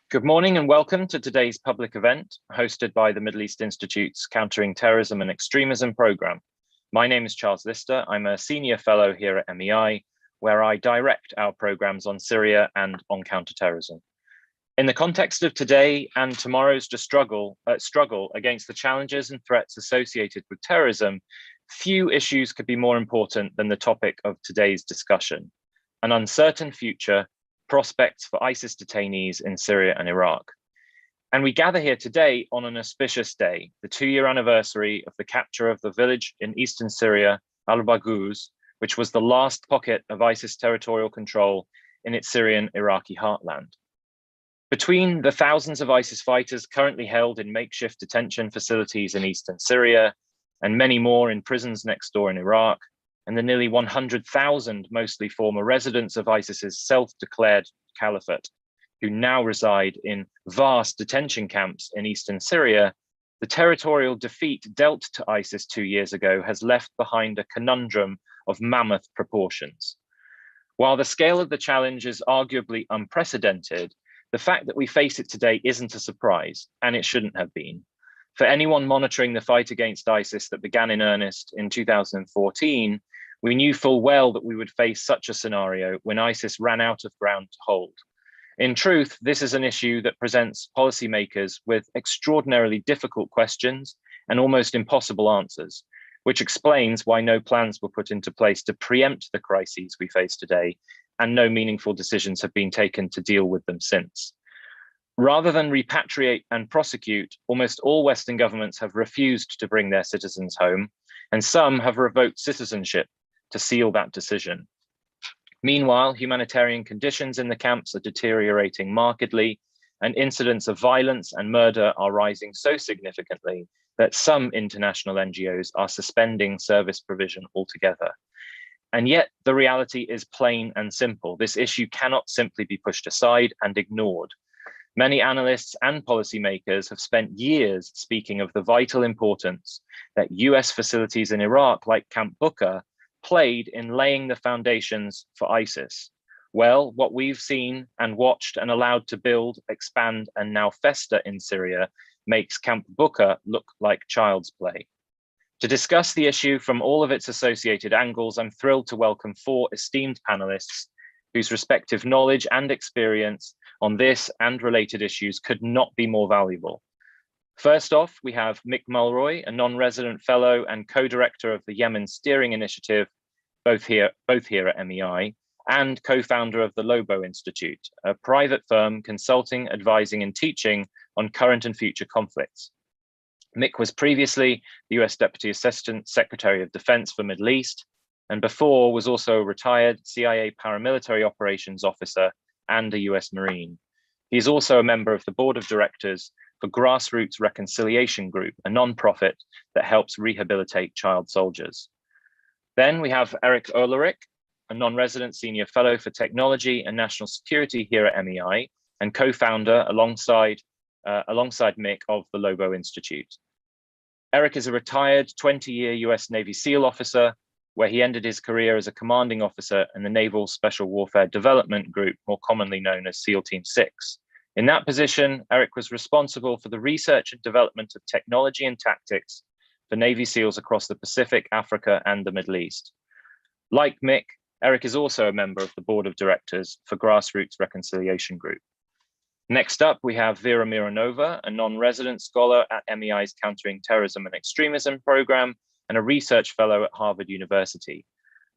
Good morning and welcome to today's public event hosted by the Middle East Institute's Countering Terrorism and Extremism program. My name is Charles Lister. I'm a senior fellow here at MEI, where I direct our programs on Syria and on counterterrorism. In the context of today and tomorrow's struggle against the challenges and threats associated with terrorism, few issues could be more important than the topic of today's discussion: an uncertain future, prospects for ISIS detainees in Syria and Iraq. And we gather here today on an auspicious day, the 2-year anniversary of the capture of the village in eastern Syria, al-Baghouz, which was the last pocket of ISIS territorial control in its Syrian Iraqi heartland. Between the thousands of ISIS fighters currently held in makeshift detention facilities in eastern Syria, and many more in prisons next door in Iraq, and the nearly 100,000 mostly former residents of ISIS's self-declared caliphate, who now reside in vast detention camps in eastern Syria, the territorial defeat dealt to ISIS 2 years ago has left behind a conundrum of mammoth proportions. While the scale of the challenge is arguably unprecedented, the fact that we face it today isn't a surprise, and it shouldn't have been. For anyone monitoring the fight against ISIS that began in earnest in 2014, we knew full well that we would face such a scenario when ISIS ran out of ground to hold. In truth, this is an issue that presents policymakers with extraordinarily difficult questions and almost impossible answers, which explains why no plans were put into place to preempt the crises we face today, and no meaningful decisions have been taken to deal with them since. Rather than repatriate and prosecute, almost all Western governments have refused to bring their citizens home, and some have revoked citizenship to seal that decision. Meanwhile, humanitarian conditions in the camps are deteriorating markedly, and incidents of violence and murder are rising so significantly that some international NGOs are suspending service provision altogether. And yet the reality is plain and simple. This issue cannot simply be pushed aside and ignored. Many analysts and policymakers have spent years speaking of the vital importance that US facilities in Iraq, like Camp Booker, played in laying the foundations for ISIS. Well, what we've seen and watched and allowed to build, expand, and now fester in Syria makes Camp Booker look like child's play. To discuss the issue from all of its associated angles, I'm thrilled to welcome 4 esteemed panelists whose respective knowledge and experience on this and related issues could not be more valuable. First off, we have Mick Mulroy, a non-resident fellow and co-director of the Yemen Steering Initiative, both here at MEI, and co-founder of the Lobo Institute, a private firm consulting, advising, and teaching on current and future conflicts. Mick was previously the US Deputy Assistant Secretary of Defense for Middle East, and before was also a retired CIA paramilitary operations officer and a US Marine. He is also a member of the board of directors for Grassroots Reconciliation Group, a nonprofit that helps rehabilitate child soldiers. Then we have Eric Ulrich, a non-resident senior fellow for technology and national security here at MEI, and co-founder alongside Mick of the Lobo Institute. Eric is a retired 20-year US Navy SEAL officer, where he ended his career as a commanding officer in the Naval Special Warfare Development Group, more commonly known as SEAL Team 6. In that position, Eric was responsible for the research and development of technology and tactics for Navy SEALs across the Pacific, Africa, and the Middle East. Like Mick, Eric is also a member of the board of directors for Grassroots Reconciliation Group. Next up, we have Vera Mironova, a non-resident scholar at MEI's Countering Terrorism and Extremism program and a research fellow at Harvard University.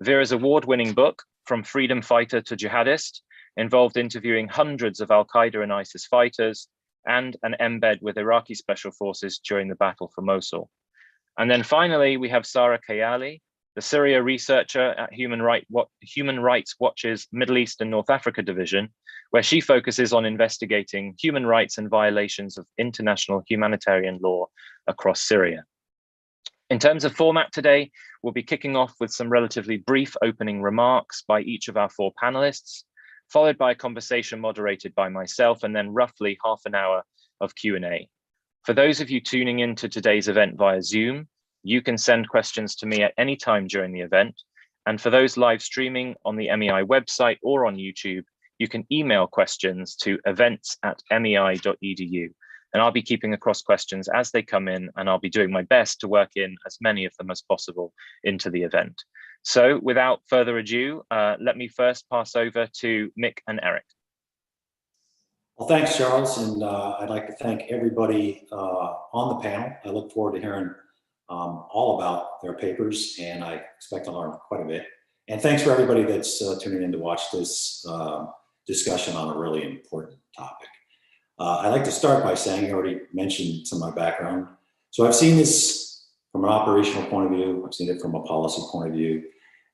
Vera's award-winning book, From Freedom Fighter to Jihadist, involved interviewing hundreds of Al-Qaeda and ISIS fighters and an embed with Iraqi special forces during the battle for Mosul. And then finally, we have Sarah Kayali, the Syria researcher at Human Rights Watch's Middle East and North Africa division, where she focuses on investigating human rights and violations of international humanitarian law across Syria. In terms of format today, we'll be kicking off with some relatively brief opening remarks by each of our 4 panelists, followed by a conversation moderated by myself, and then roughly half an hour of Q&A. For those of you tuning into today's event via Zoom, you can send questions to me at any time during the event. And for those live streaming on the MEI website or on YouTube, you can email questions to events@mei.edu. And I'll be keeping across questions as they come in, and I'll be doing my best to work in as many of them as possible into the event. So without further ado, let me first pass over to Mick and Eric. Well, thanks, Charles, and I'd like to thank everybody on the panel. I look forward to hearing all about their papers, and I expect to learn quite a bit. And thanks for everybody that's tuning in to watch this discussion on a really important topic. I'd like to start by saying, I already mentioned some of my background. So I've seen this from an operational point of view. I've seen it from a policy point of view.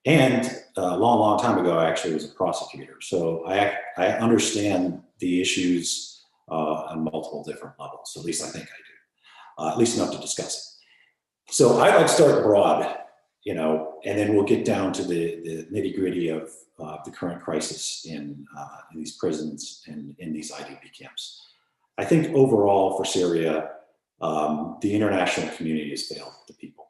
And a long, long time ago, I actually was a prosecutor. So I understand the issues on multiple different levels. At least I think I do, at least enough to discuss it. So I'd like to start broad, and then we'll get down to the nitty gritty of the current crisis in these prisons and in these IDP camps. I think overall for Syria, the international community has failed the people.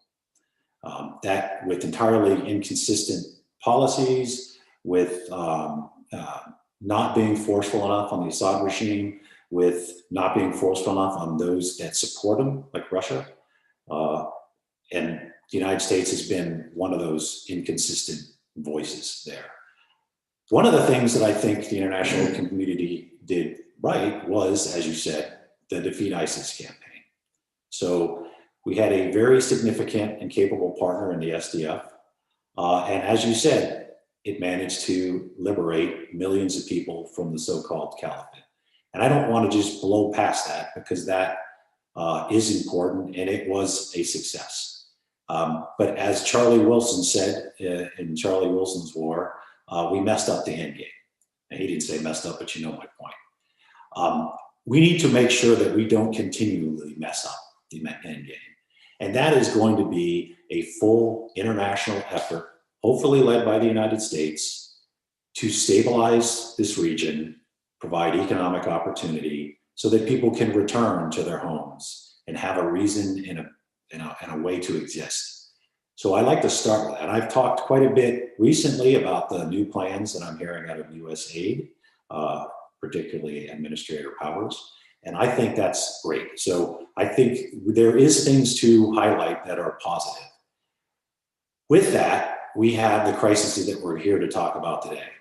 That with entirely inconsistent policies, with not being forceful enough on the Assad regime, with not being forceful enough on those that support them, like Russia. And the United States has been one of those inconsistent voices there. One of the things that I think the international community did right was, as you said, the Defeat ISIS campaign. So we had a very significant and capable partner in the SDF. And as you said, it managed to liberate millions of people from the so-called caliphate. And I don't want to just blow past that, because that is important and it was a success. But as Charlie Wilson said in Charlie Wilson's War, we messed up the end game. And he didn't say messed up, but you know my point. We need to make sure that we don't continually mess up the end game. And that is going to be a full international effort, hopefully led by the United States, to stabilize this region, provide economic opportunity so that people can return to their homes and have a reason and a way to exist. So I like to start with that. I've talked quite a bit recently about the new plans that I'm hearing out of US aid, particularly Administrator Powers. And I think that's great. So I think there is things to highlight that are positive. With that, we have the crises that we're here to talk about today.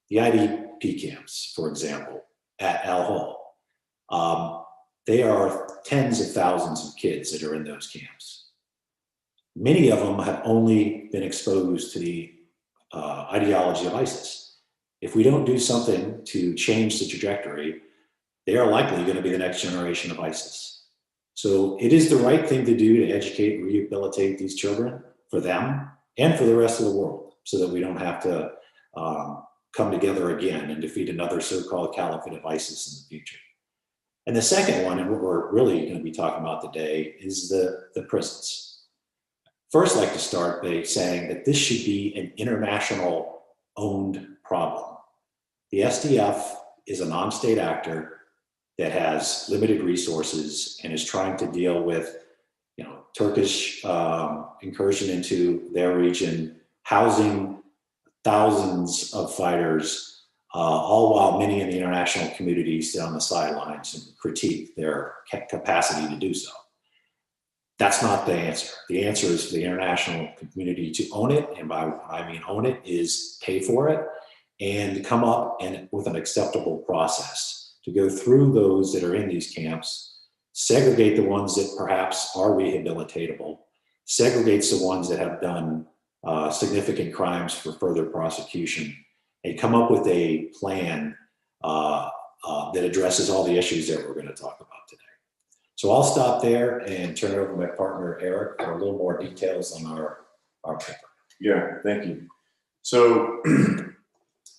The IDP camps, for example, at Al-Hol. They are tens of thousands of kids that are in those camps. Many of them have only been exposed to the ideology of ISIS. If we don't do something to change the trajectory, they are likely going to be the next generation of ISIS. So it is the right thing to do to educate and rehabilitate these children for them and for the rest of the world, so that we don't have to come together again and defeat another so-called caliphate of ISIS in the future. And the second one, and what we're really going to be talking about today, is the prisons. First, I'd like to start by saying that this should be an international owned problem. The SDF is a non-state actor that has limited resources and is trying to deal with, Turkish incursion into their region, housing thousands of fighters, all while many in the international community sit on the sidelines and critique their capacity to do so. That's not the answer. The answer is for the international community to own it, and by what I mean own it is pay for it and come up with an acceptable process to go through those that are in these camps, segregate the ones that perhaps are rehabilitatable, segregates the ones that have done significant crimes for further prosecution, and come up with a plan that addresses all the issues that we're going to talk about today. So I'll stop there and turn it over to my partner, Eric, for a little more details on our paper. Yeah, thank you. So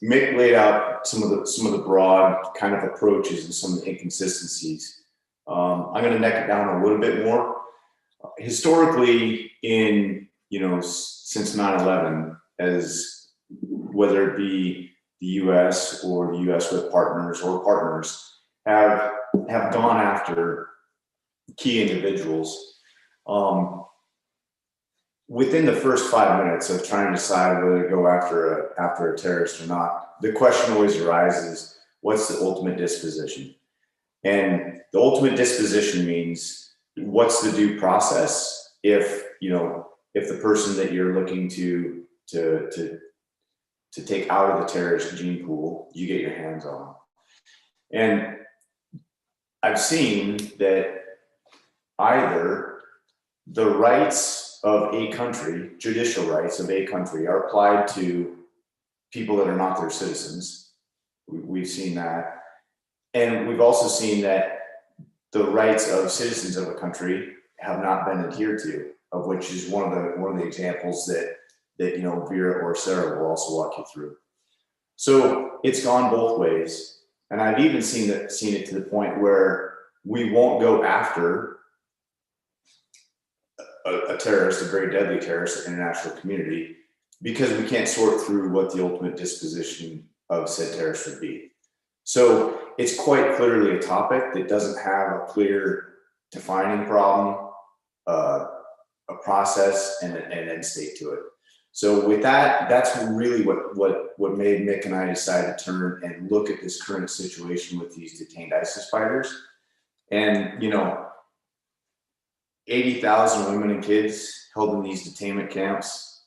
Mick laid out some of the broad kind of approaches and some of the inconsistencies. I'm going to neck it down a little bit more. Historically, since 9/11, as whether it be the U.S. or the U.S. with partners have gone after key individuals. within the first 5 minutes of trying to decide whether to go after a terrorist or not, the question always arises, what's the ultimate disposition? And the ultimate disposition means, what's the due process if, you know, if the person that you're looking to take out of the terrorist gene pool, you get your hands on. And I've seen that either the rights of a country, judicial rights of a country, are applied to people that are not their citizens. We've seen that. And we've also seen that the rights of citizens of a country have not been adhered to, of which is one of the examples that you know, Vera or Sarah will also walk you through. So it's gone both ways. And I've even seen it to the point where we won't go after a terrorist, a very deadly terrorist in the international community, because we can't sort through what the ultimate disposition of said terrorist would be. So it's quite clearly a topic that doesn't have a clear defining problem, a process, and an end state to it. So with that, that's really what made Mick and I decide to turn and look at this current situation with these detained ISIS fighters. And, you know, 80,000 women and kids held in these detainment camps.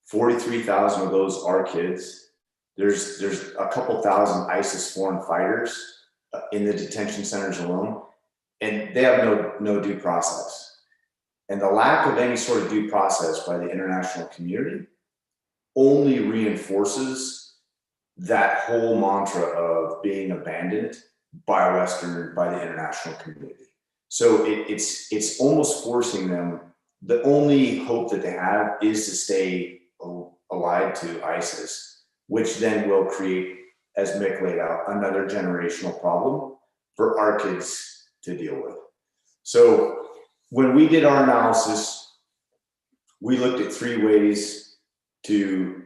43,000 of those are kids. There's a couple thousand ISIS foreign fighters in the detention centers alone, and they have no due process. And the lack of any sort of due process by the international community only reinforces that whole mantra of being abandoned by the international community. So it's almost forcing them, the only hope that they have is to stay allied to ISIS, which then will create, as Mick laid out, another generational problem for our kids to deal with. So when we did our analysis, we looked at 3 ways to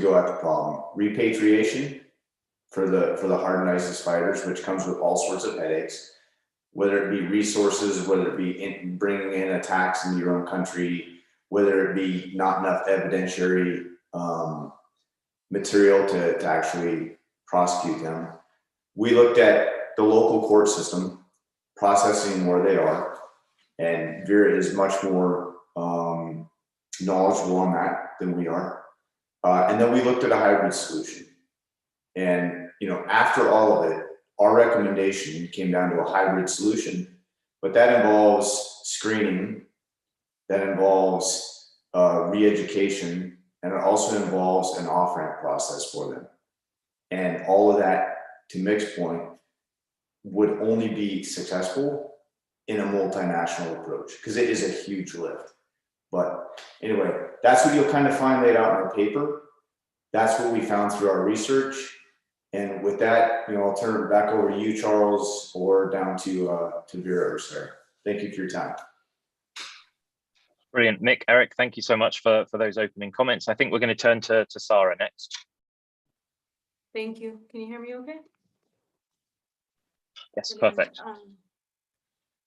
go at the problem. Repatriation for the hardened ISIS fighters, which comes with all sorts of headaches, whether it be resources, whether it be bringing in attacks into your own country, whether it be not enough evidentiary material to actually prosecute them. We looked at the local court system, processing where they are, and Vera is much more knowledgeable on that than we are. And then we looked at a hybrid solution. And, you know, after all of it, our recommendation came down to a hybrid solution, but that involves screening, that involves re-education, and it also involves an off-ramp process for them. And all of that, to Mick's point, would only be successful in a multinational approach, because it is a huge lift. But anyway, that's what you'll kind of find laid out in our paper. That's what we found through our research. And with that, you know, I'll turn it back over to you, Charles, or down to Vera or Sarah. Thank you for your time. Brilliant. Mick, Eric, thank you so much for those opening comments. I think we're going to turn to Sarah next. Thank you. Can you hear me okay? Yes, perfect.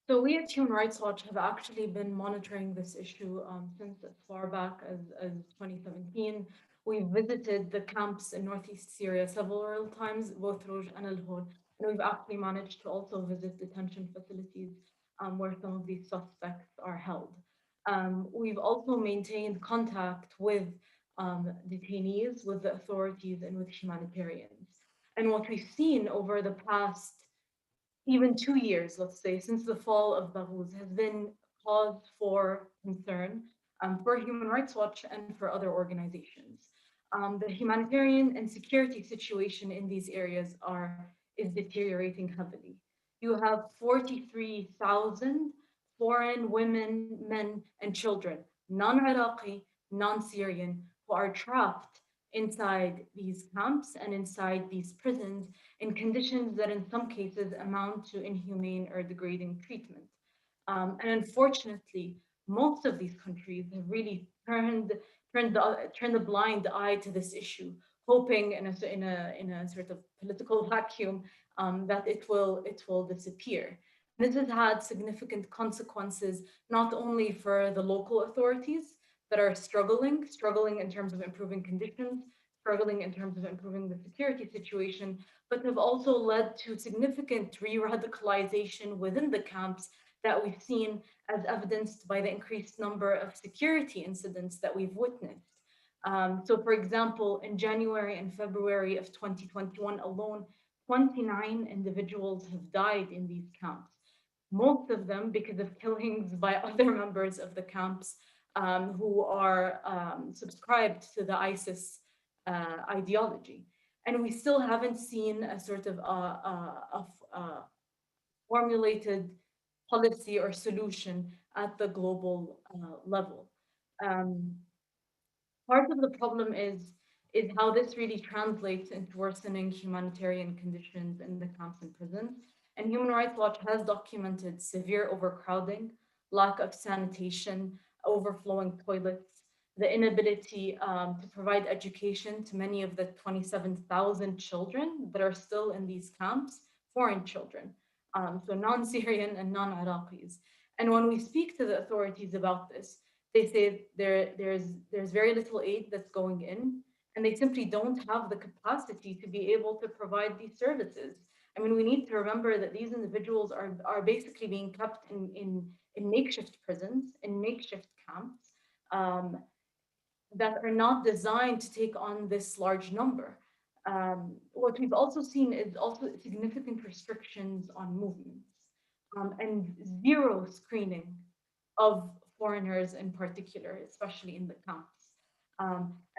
So we at Human Rights Watch have actually been monitoring this issue since as far back as 2017. We've visited the camps in northeast Syria several times, both Rouge and Al Hol, and we've actually managed to also visit detention facilities where some of these suspects are held. We've also maintained contact with detainees, with the authorities, and with humanitarians. And what we've seen over the past even 2 years, let's say, since the fall of Baghouz, has been cause for concern for Human Rights Watch and for other organizations. The humanitarian and security situation in these areas is deteriorating heavily. You have 43,000 foreign women, men, and children, non-Iraqi, non-Syrian, who are trapped inside these camps and inside these prisons in conditions that in some cases amount to inhumane or degrading treatment. And unfortunately, most of these countries have really turned a blind eye to this issue, hoping in a sort of political vacuum that it will disappear. This has had significant consequences, not only for the local authorities that are struggling in terms of improving conditions, struggling in terms of improving the security situation, but have also led to significant re-radicalization within the camps that we've seen, as evidenced by the increased number of security incidents that we've witnessed. So for example, in January and February of 2021 alone, 29 individuals have died in these camps, most of them because of killings by other members of the camps who are subscribed to the ISIS ideology. And we still haven't seen a sort of formulated policy or solution at the global level. Part of the problem is how this really translates into worsening humanitarian conditions in the camps and prisons. And Human Rights Watch has documented severe overcrowding, lack of sanitation, overflowing toilets, the inability to provide education to many of the 27,000 children that are still in these camps, foreign children, so non-Syrian and non-Iraqis. And when we speak to the authorities about this, they say there's very little aid that's going in, and they simply don't have the capacity to be able to provide these services. I mean, we need to remember that these individuals are basically being kept in makeshift prisons, in makeshift camps, that are not designed to take on this large number. What we've also seen is also significant restrictions on movements and zero screening of foreigners in particular, especially in the camps.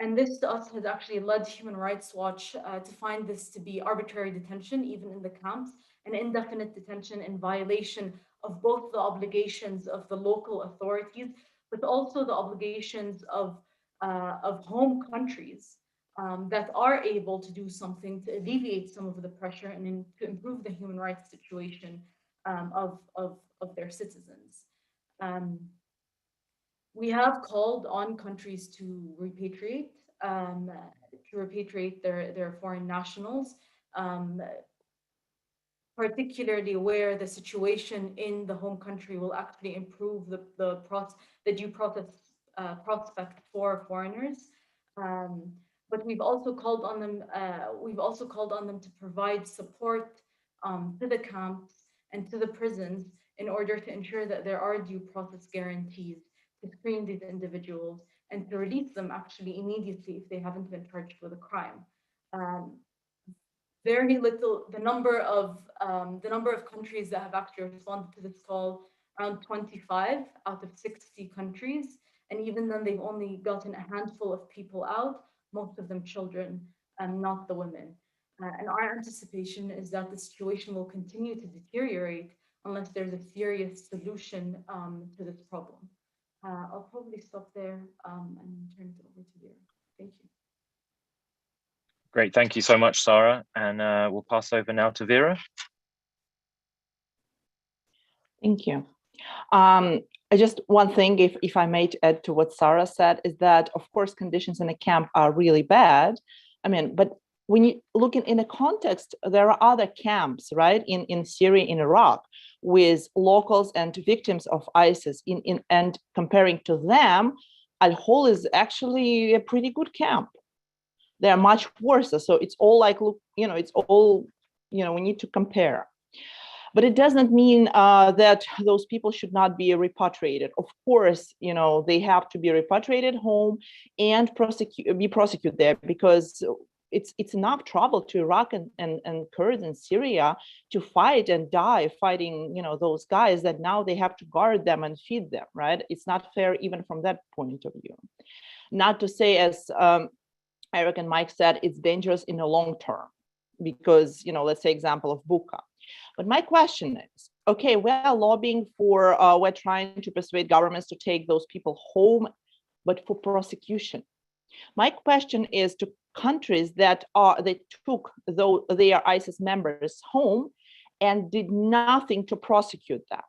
And this to us has actually led Human Rights Watch to find this to be arbitrary detention, even in the camps, and indefinite detention in violation of both the obligations of the local authorities, but also the obligations of home countries that are able to do something to alleviate some of the pressure and to improve the human rights situation of their citizens. We have called on countries to repatriate their foreign nationals, particularly where the situation in the home country will actually improve the due process prospect for foreigners. But we've also called on them. To provide support to the camps and to the prisons in order to ensure that there are due process guarantees to screen these individuals and to release them actually immediately if they haven't been charged with a crime. Very little. The number of countries that have actually responded to this call, around 25 out of 60 countries, and even then they've only gotten a handful of people out, most of them children, and not the women. And our anticipation is that the situation will continue to deteriorate unless there's a serious solution to this problem. I'll probably stop there and turn it over to Vera. Thank you. Great, thank you so much, Sarah. And we'll pass over now to Vera. Thank you. Just one thing, if I may add to what Sarah said, is that, of course, conditions in a camp are really bad. I mean, but when you look in a context, there are other camps, right, in Syria, in Iraq, with locals and victims of ISIS. And comparing to them, Al-Hol is actually a pretty good camp. They're much worse. So it's all like, look, it's all, we need to compare. But it doesn't mean that those people should not be repatriated. Of course, they have to be repatriated home and be prosecuted there, because it's enough trouble to Iraq and Kurds in Syria to fight and die fighting, those guys that now they have to guard them and feed them, right? It's not fair even from that point of view. Not to say, as Eric and Mike said, it's dangerous in the long term, because, let's say example of Buka. But my question is, okay, we're lobbying for, we're trying to persuade governments to take those people home, but for prosecution. My question is to countries that took their ISIS members home and did nothing to prosecute them.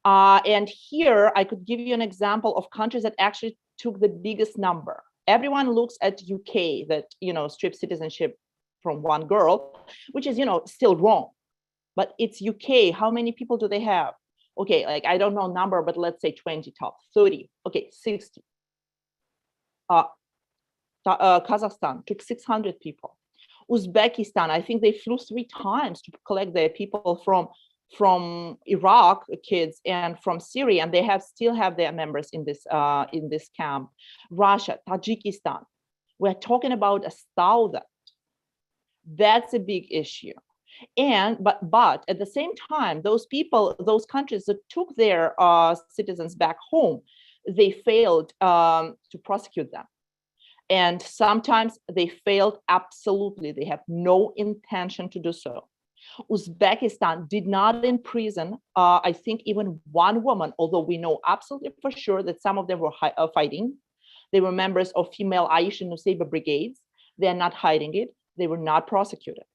And here I could give you an example of countries that actually took the biggest number. Everyone looks at UK that, stripped citizenship from one girl, which is, still wrong. But it's UK. How many people do they have? Okay, like I don't know number, but let's say 20 top, 30, okay, 60. Kazakhstan took 600 people. Uzbekistan, I think they flew 3 times to collect their people from Iraq, kids, and from Syria, and they still have their members in this camp. Russia, Tajikistan, we're talking about 1,000. That's a big issue. And but at the same time, those people, those countries that took their citizens back home, they failed to prosecute them. And sometimes they failed absolutely. They have no intention to do so. Uzbekistan did not imprison, I think, even one woman, although we know absolutely for sure that some of them were fighting. They were members of female Aisha Nusayba brigades. They are not hiding it. They were not prosecuted.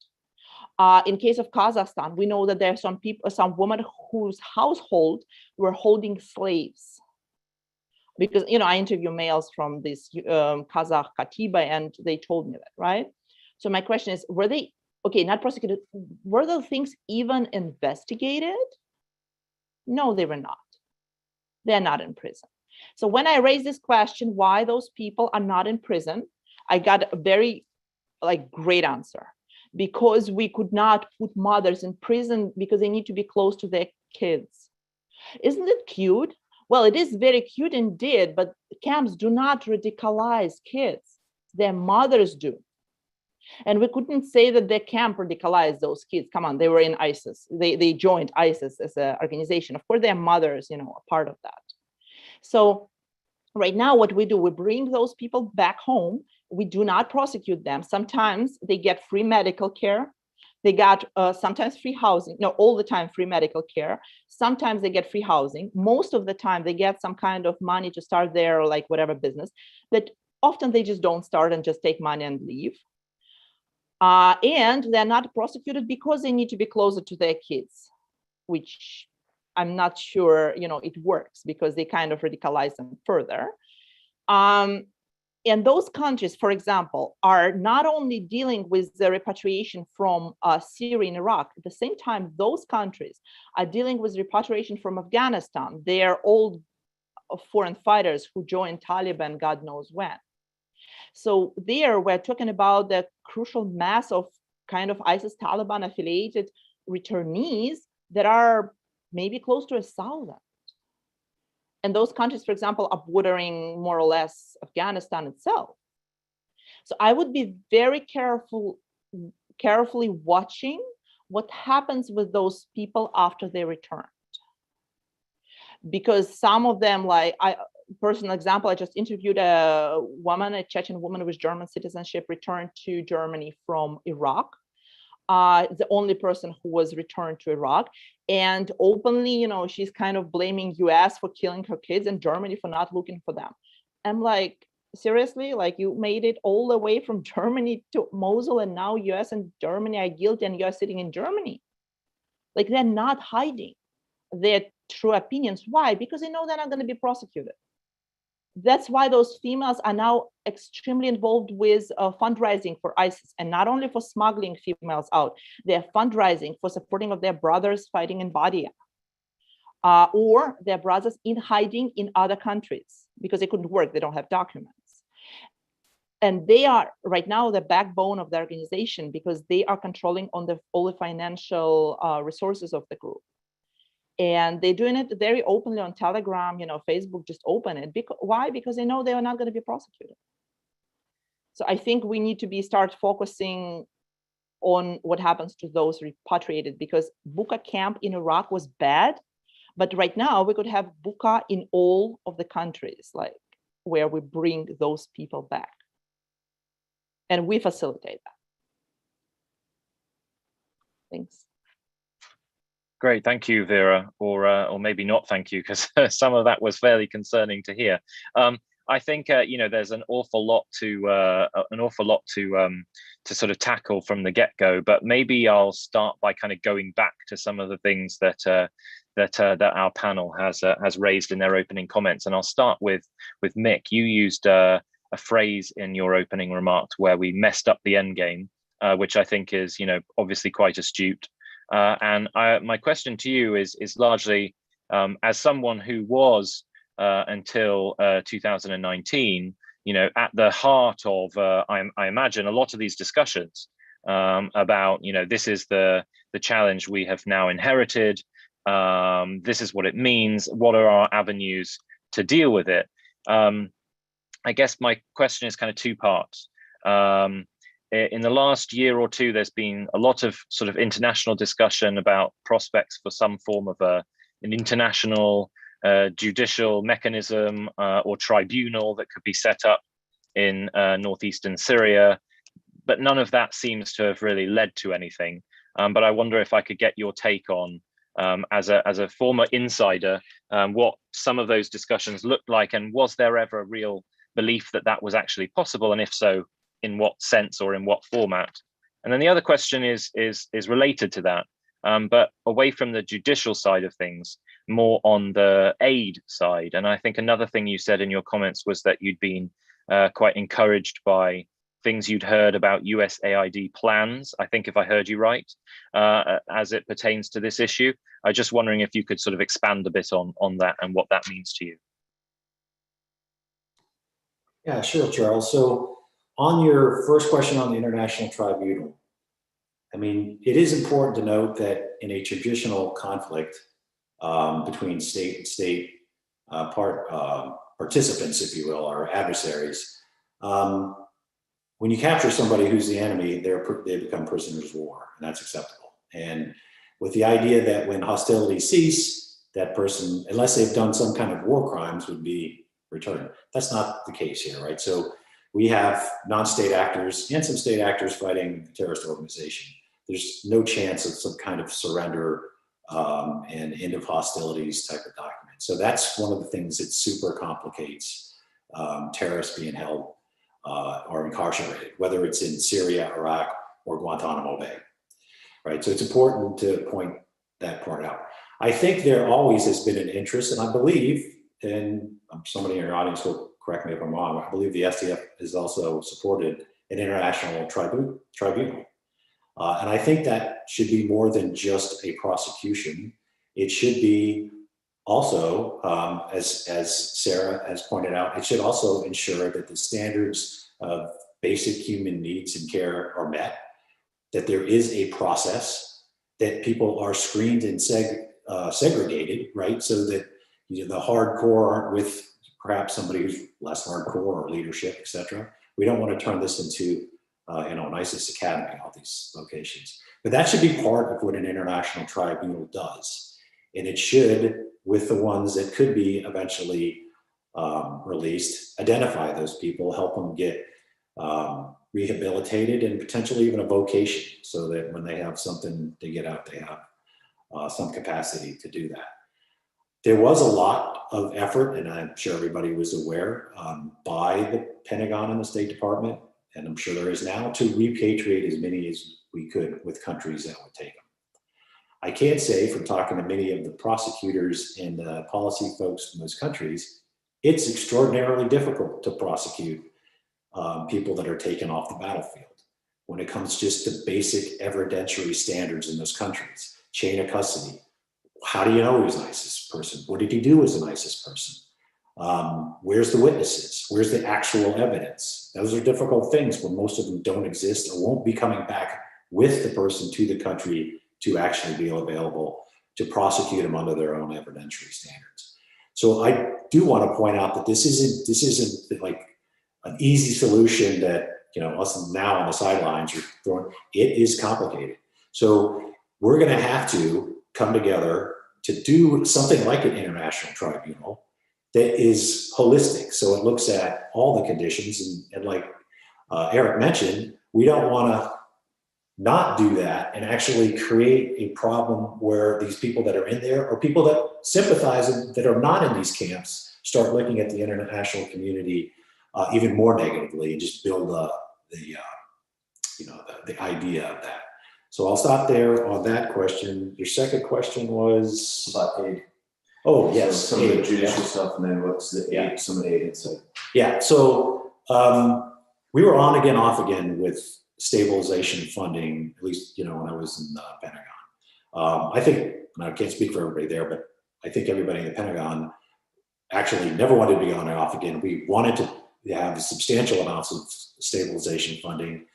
In case of Kazakhstan, we know that there are some women whose household were holding slaves. Because, I interview males from this Kazakh Katiba, and they told me that, right? So my question is, were they, okay, not prosecuted, were those things even investigated? No, they were not. They're not in prison. So when I raised this question, why those people are not in prison, I got a very great answer. Because we could not put mothers in prison because they need to be close to their kids. Isn't it cute? Well, it is very cute indeed, but camps do not radicalize kids. Their mothers do. And we couldn't say that their camp radicalized those kids. Come on, they were in ISIS. They joined ISIS as an organization. Of course, their mothers, are part of that. So right now, what we do, we bring those people back home. We do not prosecute them. Sometimes they get free medical care. They got sometimes free housing, no, all the time free medical care. Sometimes they get free housing. Most of the time they get some kind of money to start their whatever business, that often they just don't start and just take money and leave. And they're not prosecuted because they need to be closer to their kids, which I'm not sure, it works because they kind of radicalize them further. And those countries, for example, are not only dealing with the repatriation from Syria and Iraq, at the same time, those countries are dealing with repatriation from Afghanistan. They are old foreign fighters who joined Taliban, God knows when. So there, we're talking about the crucial mass of kind of ISIS Taliban affiliated returnees that are maybe close to 1,000. And those countries, for example, are bordering more or less Afghanistan itself. So I would be very carefully watching what happens with those people after they returned. Because some of them, personal example, I just interviewed a woman, a Chechen woman with German citizenship, returned to Germany from Iraq. The only person who was returned to Iraq, and openly, she's kind of blaming US for killing her kids and Germany for not looking for them. I'm like, seriously, you made it all the way from Germany to Mosul, and now US and Germany are guilty and you're sitting in Germany. They're not hiding their true opinions. Why? Because they know they're not going to be prosecuted. That's why those females are now extremely involved with fundraising for ISIS, and not only for smuggling females out, they're fundraising for supporting of their brothers fighting in Badia, or their brothers in hiding in other countries because they couldn't work, they don't have documents. And they are right now the backbone of the organization because they are controlling on all the financial resources of the group. And they're doing it very openly on Telegram, Facebook, just open it. Why? Because they know they are not going to be prosecuted. So I think we need to start focusing on what happens to those repatriated, because Buka camp in Iraq was bad, but right now we could have Buka in all of the countries, where we bring those people back. And we facilitate that. Thanks. Great, thank you, Vera, or maybe not thank you, because some of that was fairly concerning to hear. I think there's an awful lot to sort of tackle from the get-go, but maybe I'll start by kind of going back to some of the things that our panel has raised in their opening comments, and I'll start with Mick. You used a phrase in your opening remarks where we messed up the end game, which I think is obviously quite astute. And my question to you is largely, as someone who was until 2019 at the heart of, I imagine, a lot of these discussions about, this is the challenge we have now inherited. This is what it means. What are our avenues to deal with it? I guess my question is kind of two parts. In the last year or two, there's been a lot of sort of international discussion about prospects for some form of an international judicial mechanism or tribunal that could be set up in northeastern Syria, but none of that seems to have really led to anything. But I wonder if I could get your take on, as a former insider, what some of those discussions looked like, and was there ever a real belief that that was actually possible, and if so, in what sense or in what format? And then the other question is related to that, but away from the judicial side of things, more on the aid side. And I think another thing you said in your comments was that you'd been quite encouraged by things you'd heard about USAID plans, I think if I heard you right, as it pertains to this issue. I'm just wondering if you could sort of expand a bit on that and what that means to you. Yeah, sure, Charles. So on your first question on the International Tribunal, I mean, it is important to note that in a traditional conflict between state and state participants, if you will, or adversaries, when you capture somebody who's the enemy, they become prisoners of war, and that's acceptable. And with the idea that when hostilities cease, that person, unless they've done some kind of war crimes, would be returned. That's not the case here, right? So we have non-state actors and some state actors fighting a terrorist organization. There's no chance of some kind of surrender and end of hostilities type of document. So that's one of the things that super complicates terrorists being held or incarcerated, whether it's in Syria, Iraq, or Guantanamo Bay, right? So it's important to point that part out. I think there always has been an interest, and I believe, and somebody in your audience will correct me if I'm wrong, I believe the SDF has also supported an international tribunal. And I think that should be more than just a prosecution. It should be also, as Sarah has pointed out, it should also ensure that the standards of basic human needs and care are met, that there is a process, that people are screened and segregated, right? So that the hardcore aren't with perhaps somebody who's less hardcore or leadership, et cetera. We don't want to turn this into an ISIS academy, all these locations. But that should be part of what an international tribunal does. And it should, with the ones that could be eventually released, identify those people, help them get rehabilitated, and potentially even a vocation, so that when they have something to get out, they have some capacity to do that. There was a lot of effort, and I'm sure everybody was aware, by the Pentagon and the State Department, and I'm sure there is now, to repatriate as many as we could with countries that would take them. I can say, from talking to many of the prosecutors and the policy folks from those countries, it's extraordinarily difficult to prosecute people that are taken off the battlefield when it comes just to basic evidentiary standards in those countries. Chain of custody. How do you know he was an ISIS person? What did he do as an ISIS person? Where's the witnesses? Where's the actual evidence? Those are difficult things when most of them don't exist or won't be coming back with the person to the country to actually be available to prosecute them under their own evidentiary standards. So I do want to point out that this isn't like an easy solution that, us now on the sidelines are throwing. It is complicated. So we're going to have to come together to do something like an international tribunal that is holistic. So it looks at all the conditions, and like Eric mentioned, we don't want to not do that and actually create a problem where these people that are in there, or people that sympathize and that are not in these camps, start looking at the international community even more negatively, and just build the idea of that. So I'll stop there on that question. Your second question was about aid. Oh, yes. So some of the judicial stuff, and then what's the aid, some of the aid inside. Yeah, so we were on again, off again with stabilization funding, at least, when I was in the Pentagon. I think, and I can't speak for everybody there, but I think everybody in the Pentagon actually never wanted to be on and off again. We wanted to they have substantial amounts of stabilization funding.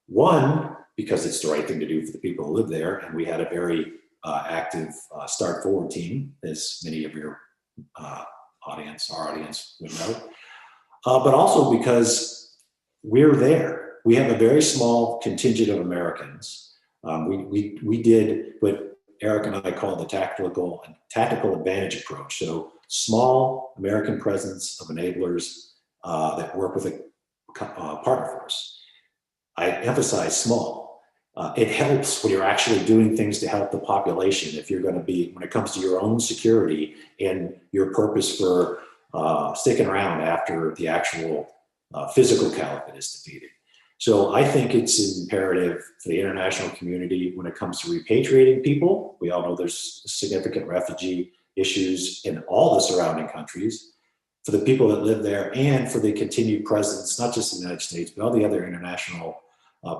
One, because it's the right thing to do for the people who live there, and we had a very active Start Forward team, as many of your our audience would know, but also because we're there. We have a very small contingent of Americans. We did what Eric and I call the tactical advantage approach. So small American presence of enablers that work with a partner force. I emphasize small. It helps when you're actually doing things to help the population. If you're going to be, when it comes to your own security and your purpose for sticking around after the actual physical caliphate is defeated. So I think it's imperative for the international community when it comes to repatriating people. We all know there's significant refugee issues in all the surrounding countries, for the people that live there and for the continued presence, not just in the United States, but all the other international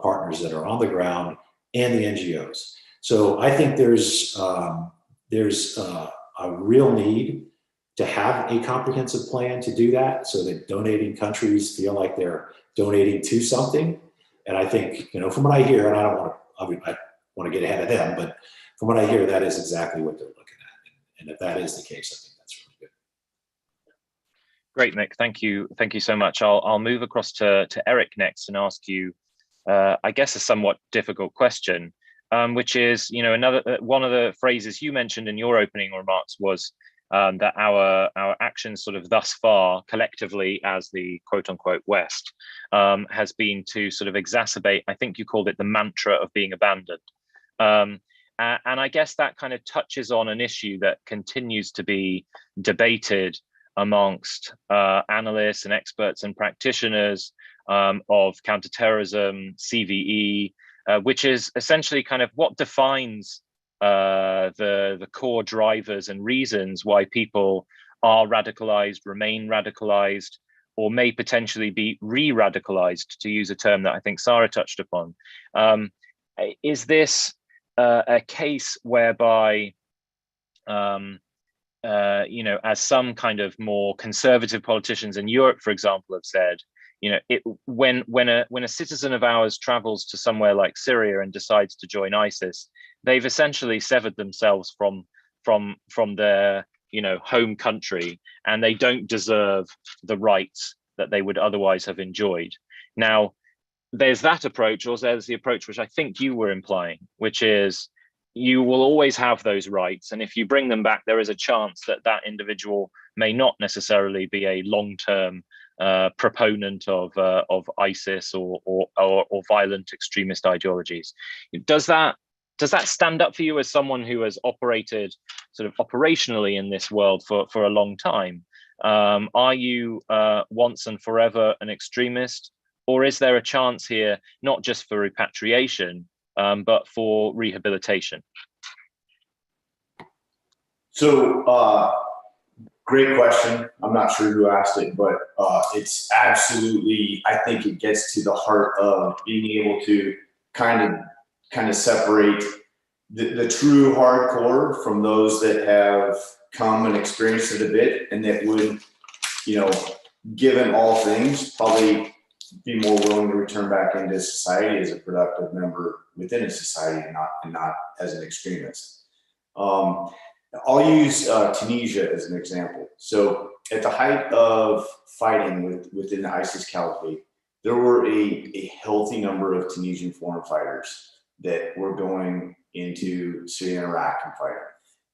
partners that are on the ground and the NGOs. So I think there's a real need to have a comprehensive plan to do that, so that donating countries feel like they're donating to something. And I think, from what I hear, and I want to get ahead of them, but from what I hear, that is exactly what they're looking at. And if that is the case, I think that's really good. Great, Mick. Thank you. Thank you so much. I'll move across to Eric next and ask you, I guess, a somewhat difficult question, which is, another one of the phrases you mentioned in your opening remarks was that our actions sort of thus far collectively as the quote unquote West has been to sort of exacerbate, I think you called it the mantra of being abandoned. And I guess that kind of touches on an issue that continues to be debated amongst analysts and experts and practitioners of counterterrorism, CVE, which is essentially kind of what defines the core drivers and reasons why people are radicalized, remain radicalized, or may potentially be re-radicalized, to use a term that I think Sarah touched upon. Is this a case whereby, as some kind of more conservative politicians in Europe, for example, have said, when a citizen of ours travels to somewhere like Syria and decides to join ISIS, they've essentially severed themselves from their home country, and they don't deserve the rights that they would otherwise have enjoyed. Now, there's that approach, or there's the approach which I think you were implying, which is you will always have those rights, and if you bring them back, there is a chance that that individual may not necessarily be a long-term proponent of ISIS or violent extremist ideologies. Does that stand up for you as someone who has operated sort of operationally in this world for a long time? Are you once and forever an extremist, or is there a chance here not just for repatriation but for rehabilitation? So great question. I'm not sure who asked it, but it's absolutely, I think it gets to the heart of being able to kind of separate the true hardcore from those that have come and experienced it a bit, and that would, given all things, probably be more willing to return back into society as a productive member within a society, and not as an extremist. I'll use Tunisia as an example. So at the height of fighting within the ISIS caliphate, there were a healthy number of Tunisian foreign fighters that were going into Syria and Iraq and fighting.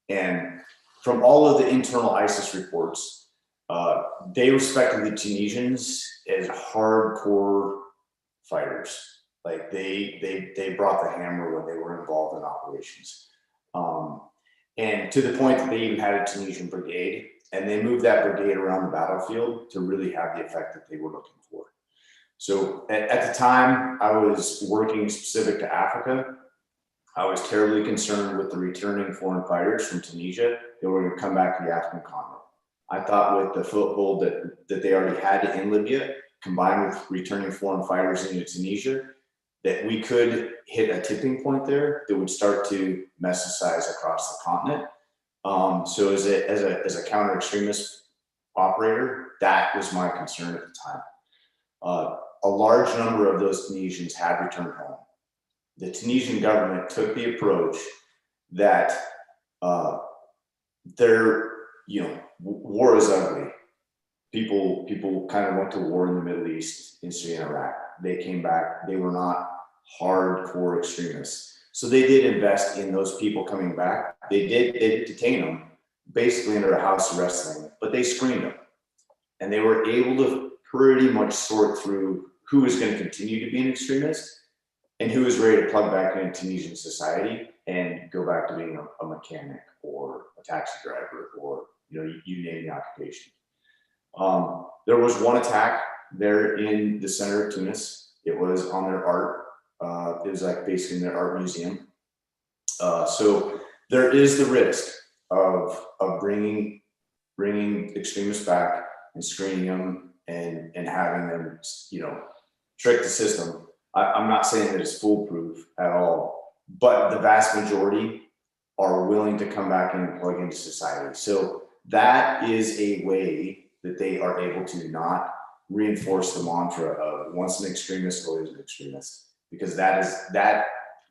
And from all of the internal ISIS reports, they respected the Tunisians as hardcore fighters. Like they brought the hammer when they were involved in operations. And to the point that they even had a Tunisian brigade, and they moved that brigade around the battlefield to really have the effect that they were looking for. So at the time I was working specific to Africa, I was terribly concerned with the returning foreign fighters from Tunisia that were going to come back to the African continent. I thought with the foothold that they already had in Libya, combined with returning foreign fighters into Tunisia, that we could hit a tipping point there that would start to metastasize across the continent. So as a counter-extremist operator, that was my concern at the time. A large number of those Tunisians had returned home. The Tunisian government took the approach that war is ugly. People kind of went to war in the Middle East, in Syria and Iraq. They came back. They were not hardcore extremists. So they did invest in those people coming back. They did detain them, basically under a house arrest thing, but they screened them. And they were able to pretty much sort through who is going to continue to be an extremist and who is ready to plug back into Tunisian society and go back to being a mechanic or a taxi driver, or you name the occupation. There was one attack there in the center of Tunis. It was on their art. It was like basically in their art museum. So there is the risk of bringing extremists back and screening them and having them, trick the system. I'm not saying that it's foolproof at all, but the vast majority are willing to come back and plug into society. So that is a way that they are able to not reinforce the mantra of once an extremist, always an extremist, because that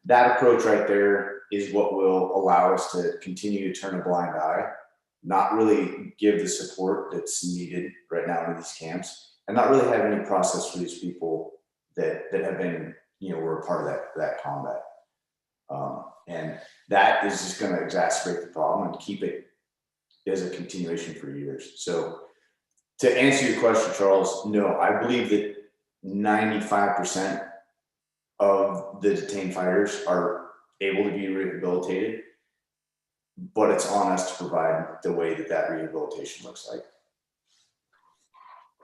approach right there is what will allow us to continue to turn a blind eye, not really give the support that's needed right now in these camps, and not really have any process for these people that have been, were a part of that combat. And that is just going to exacerbate the problem and keep it as a continuation for years. So to answer your question, Charles, no, I believe that 95% of the detained fighters are able to be rehabilitated, but it's on us to provide the way that rehabilitation looks like.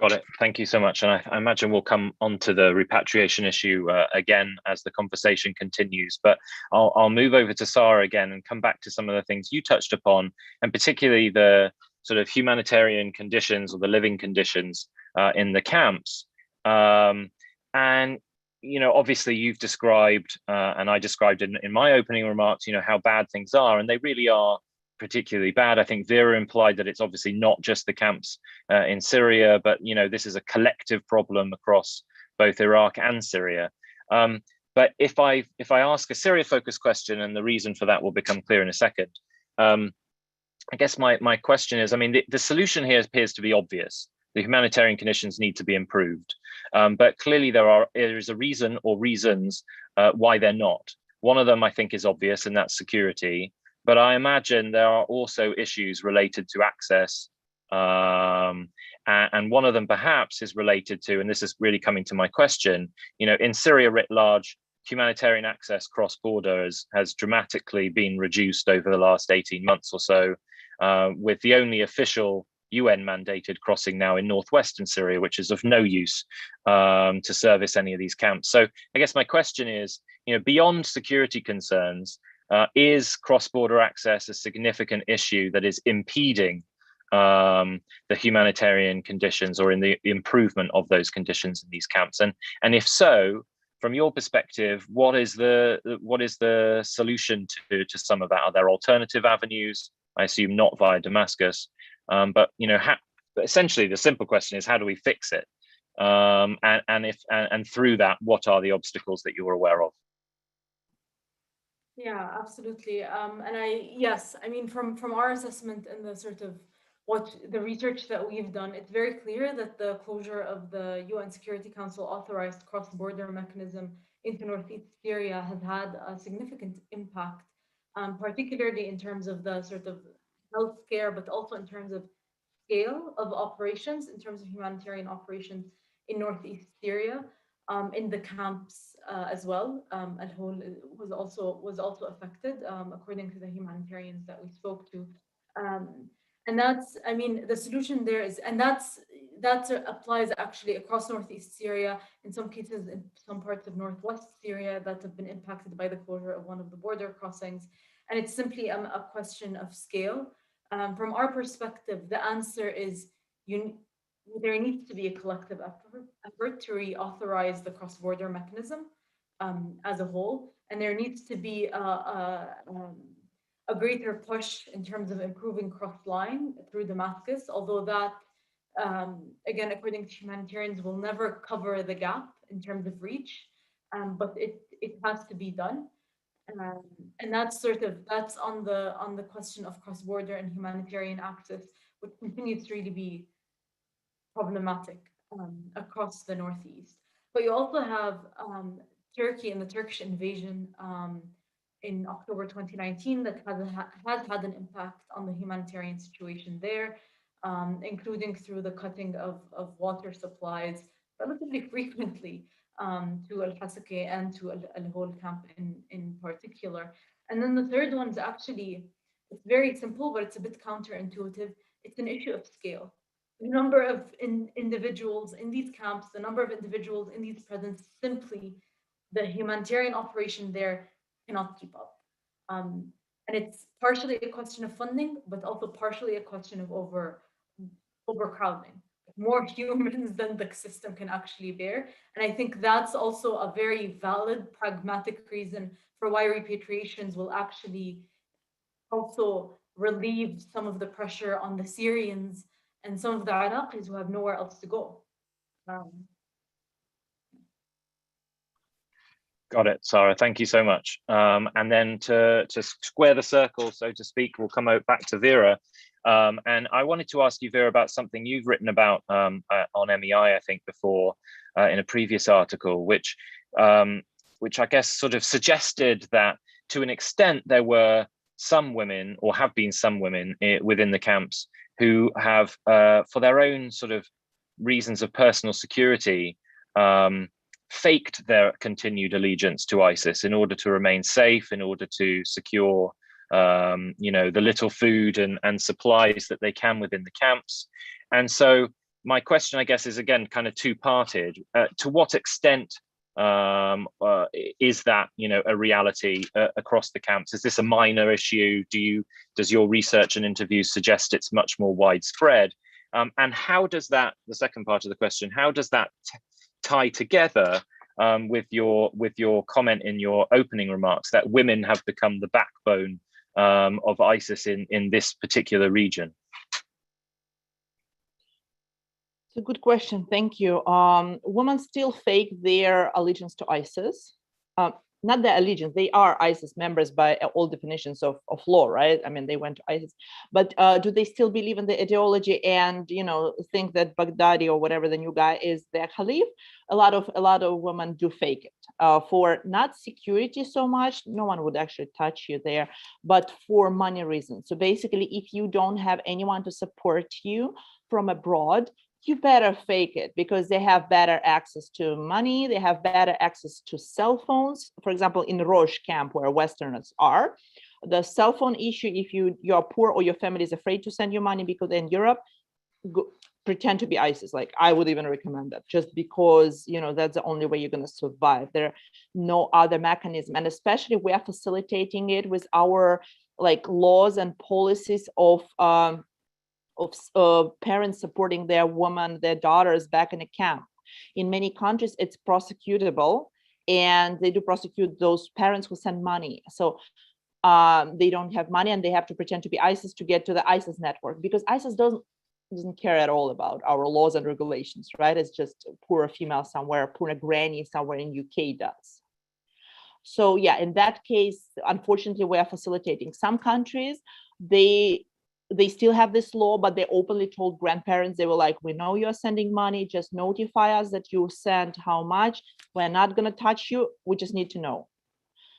Got it. Thank you so much. And I imagine we'll come onto the repatriation issue again as the conversation continues, but I'll move over to Sarah again and come back to some of the things you touched upon, and particularly the sort of humanitarian conditions or the living conditions in the camps. And, obviously you've described, and I described in my opening remarks, how bad things are, and they really are particularly bad. I think Vera implied that it's obviously not just the camps in Syria, but this is a collective problem across both Iraq and Syria. But if I ask a Syria-focused question, and the reason for that will become clear in a second, I guess my question is, the solution here appears to be obvious. The humanitarian conditions need to be improved, but clearly there is a reason or reasons why they're not. One of them I think is obvious, and that's security. But I imagine there are also issues related to access. And one of them perhaps is related to, and this is really coming to my question, in Syria writ large, humanitarian access cross-border has dramatically been reduced over the last 18 months or so, with the only official UN-mandated crossing now in northwestern Syria, which is of no use to service any of these camps. So I guess my question is, beyond security concerns, is cross-border access a significant issue that is impeding the humanitarian conditions or in the improvement of those conditions in these camps? And if so, from your perspective, what is the solution to some of that? Are there alternative avenues? I assume not via Damascus, but essentially the simple question is, how do we fix it? And through that, what are the obstacles that you're aware of? Yeah, absolutely. From our assessment and the sort of what the research that we've done, it's very clear that the closure of the UN Security Council authorized cross-border mechanism into northeast Syria has had a significant impact, particularly in terms of the sort of healthcare, but also in terms of scale of operations, in terms of humanitarian operations in northeast Syria. In the camps as well, Al-Hol was also affected, according to the humanitarians that we spoke to, and that's, the solution there is, and that applies actually across northeast Syria, in some cases in some parts of northwest Syria that have been impacted by the closure of one of the border crossings, and it's simply a question of scale. From our perspective, the answer is there needs to be a collective effort to reauthorize the cross-border mechanism as a whole, and there needs to be a greater push in terms of improving cross-line through Damascus, although that again, according to humanitarians, will never cover the gap in terms of reach, but it has to be done. And that's on the question of cross-border and humanitarian access, which continues to really be problematic across the Northeast. But you also have Turkey and the Turkish invasion in October 2019 that has had an impact on the humanitarian situation there, including through the cutting of water supplies relatively frequently to Al-Hasake and to Al-Hol camp in particular. And then the third one is actually, it's very simple, but it's a bit counterintuitive. It's an issue of scale. The number of individuals in these camps, the number of individuals in these prisons, simply the humanitarian operation there cannot keep up. And it's partially a question of funding, but also partially a question of overcrowding. More humans than the system can actually bear. And I think that's also a very valid, pragmatic reason for why repatriations will actually also relieve some of the pressure on the Syrians and some of the Iraqis who have nowhere else to go. Got it, Sarah. Thank you so much. And then to square the circle, so to speak, we'll come back to Vera. And I wanted to ask you, Vera, about something you've written about on MEI, I think, before in a previous article, which I guess sort of suggested that to an extent there were some women, or have been some women within the camps, who have, for their own sort of reasons of personal security, faked their continued allegiance to ISIS in order to remain safe, in order to secure the little food and supplies that they can within the camps. And so my question, I guess, is again kind of two-parted. To what extent is that a reality across the camps? Is this a minor issue? Does your research and interviews suggest it's much more widespread? And how does that, the second part of the question, how does that tie together with your comment in your opening remarks that women have become the backbone of ISIS in this particular region? It's a good question. Thank you. Women still fake their allegiance to ISIS. Not their allegiance, they are ISIS members by all definitions of law, right? I mean, they went to ISIS, but do they still believe in the ideology and think that Baghdadi or whatever the new guy is their Khalif? A lot of women do fake it for not security so much. No one would actually touch you there, but for money reasons. So basically, if you don't have anyone to support you from abroad, you better fake it, because they have better access to money, they have better access to cell phones. For example, in Rosh camp, where Westerners are, the cell phone issue, if you're poor or your family is afraid to send you money, because in Europe, pretend to be ISIS. Like, I would even recommend that, just because that's the only way you're going to survive. There are no other mechanism, and especially we are facilitating it with our laws and policies of parents supporting their women, their daughters back in a camp. In many countries, it's prosecutable, and they do prosecute those parents who send money. So they don't have money, and they have to pretend to be ISIS to get to the ISIS network, because ISIS doesn't care at all about our laws and regulations, right? It's just poor female somewhere, poor granny somewhere in UK does. So yeah, in that case, unfortunately, we are facilitating. Some countries, they still have this law, but they openly told grandparents, they were like, we know you're sending money, just notify us that you sent how much. We're not going to touch you, we just need to know.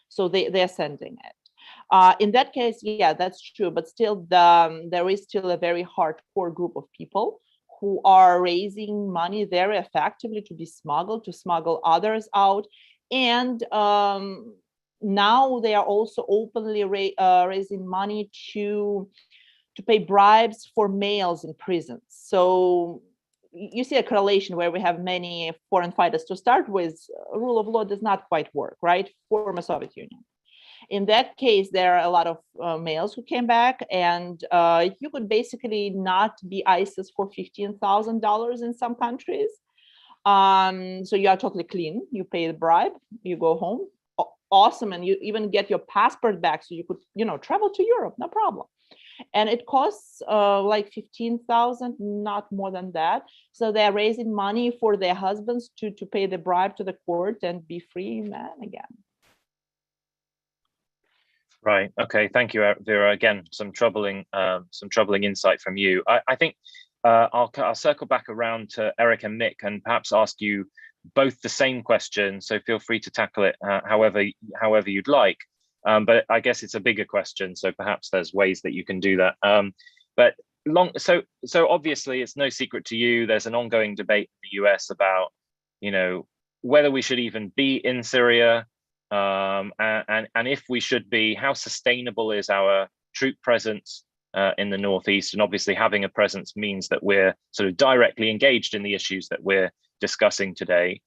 So they're sending it. In that case, yeah, that's true, but still there is still a very hardcore group of people who are raising money very effectively to be smuggled, to smuggle others out. And now they are also openly raising money to pay bribes for males in prisons. So you see a correlation where we have many foreign fighters to start with. Rule of law does not quite work, right? Former Soviet Union. In that case, there are a lot of males who came back, and you could basically not be ISIS for $15,000 in some countries. So you are totally clean. You pay the bribe, you go home. Awesome. And you even get your passport back, so you could, travel to Europe, no problem. and it costs like 15,000, not more than that. So they're raising money for their husbands to pay the bribe to the court and be free men again. Right. Okay. Thank you, Vera. Again, some troubling insight from you. I think I'll circle back around to Eric and Mick and perhaps ask you both the same question. So feel free to tackle it however you'd like. But I guess it's a bigger question, so perhaps there's ways that you can do that. So obviously, it's no secret to you. There's an ongoing debate in the US about, whether we should even be in Syria. And if we should be, how sustainable is our troop presence in the Northeast? And obviously having a presence means that we're sort of directly engaged in the issues that we're discussing today.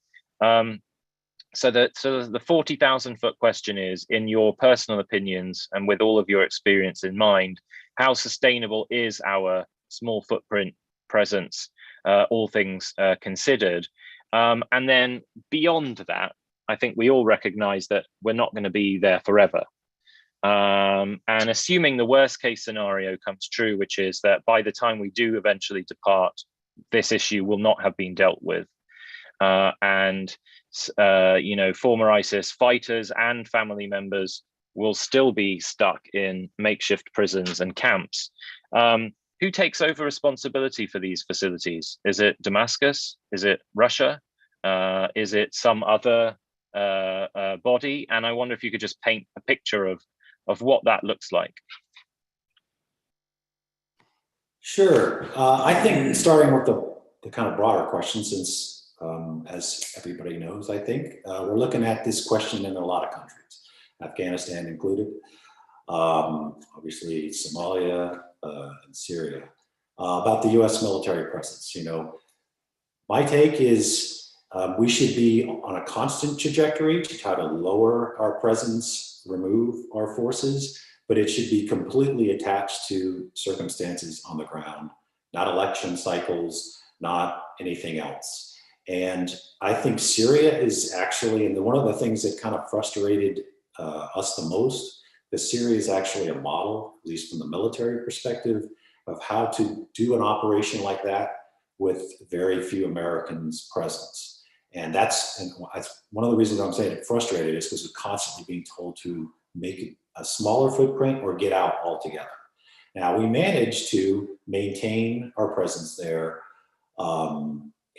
So the 40,000-foot question is, in your personal opinions and with all of your experience in mind, how sustainable is our small footprint presence, all things considered? And then beyond that, I think we all recognize that we're not going to be there forever. And assuming the worst case scenario comes true, which is that by the time we do eventually depart, this issue will not have been dealt with. Former ISIS fighters and family members will still be stuck in makeshift prisons and camps. Who takes over responsibility for these facilities? Is it Damascus? Is it Russia? Is it some other body? And I wonder if you could just paint a picture of what that looks like. Sure. I think starting with the kind of broader question, since as everybody knows, I think we're looking at this question in a lot of countries, Afghanistan included, obviously Somalia and Syria, about the US military presence. My take is we should be on a constant trajectory to try to lower our presence, remove our forces, but it should be completely attached to circumstances on the ground, not election cycles, not anything else. And I think Syria is actually, and one of the things that kind of frustrated us the most, that Syria is actually a model, at least from the military perspective, of how to do an operation like that with very few Americans' presence. And that's one of the reasons I'm saying it frustrated is because we're constantly being told to make a smaller footprint or get out altogether. Now, we managed to maintain our presence there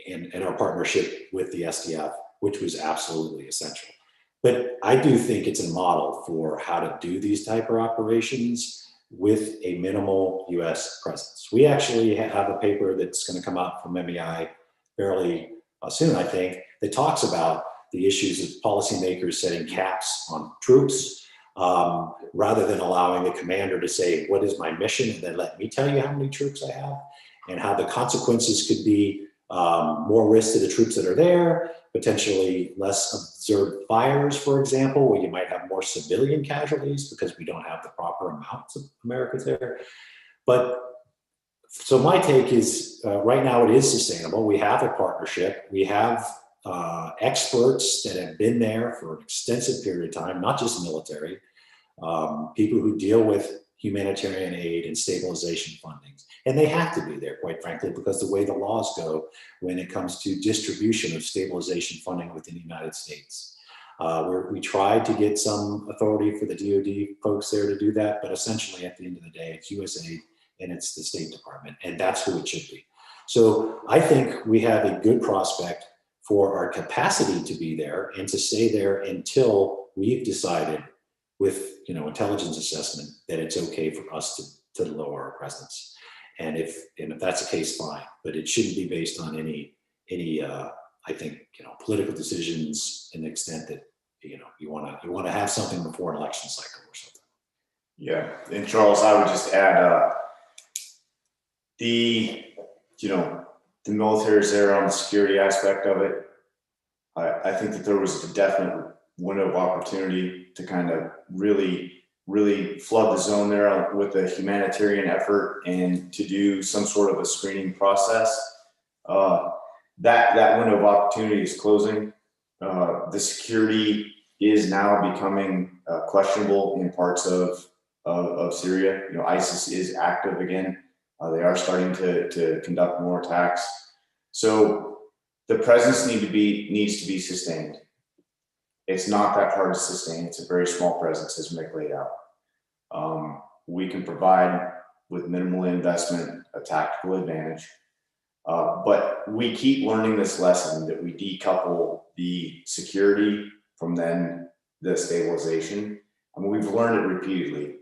in our partnership with the SDF, which was absolutely essential. But I do think it's a model for how to do these type of operations with a minimal US presence. We actually have a paper that's going to come out from MEI fairly soon, I think, that talks about the issues of policymakers setting caps on troops rather than allowing the commander to say, what is my mission? And then let me tell you how many troops I have, and how the consequences could be more risk to the troops that are there, potentially less observed fires, for example, where you might have more civilian casualties because we don't have the proper amounts of Americans there. But so my take is right now it is sustainable. We have a partnership. We have experts that have been there for an extensive period of time, not just military, people who deal with humanitarian aid and stabilization fundings. And they have to be there, quite frankly, because the way the laws go when it comes to distribution of stabilization funding within the United States. We tried to get some authority for the DoD folks there to do that, but essentially at the end of the day, it's USAID and it's the State Department, and that's who it should be. So I think we have a good prospect for our capacity to be there and to stay there until we've decided with intelligence assessment that it's okay for us to lower our presence. And if that's the case, fine, but it shouldn't be based on any I think political decisions in the extent that you want to have something before an election cycle or something. Yeah, and Charles, I would just add the military is there on the security aspect of it. I think that there was a definite window of opportunity to kind of really flood the zone there with a humanitarian effort and to do some sort of a screening process. That window of opportunity is closing. The security is now becoming questionable in parts of of Syria. You know, ISIS is active again. They are starting to conduct more attacks. So the presence needs to be sustained. It's not that hard to sustain. It's a very small presence, as Mick laid out. We can provide with minimal investment a tactical advantage. But we keep learning this lesson that we decouple the security from then the stabilization. I mean, we've learned it repeatedly,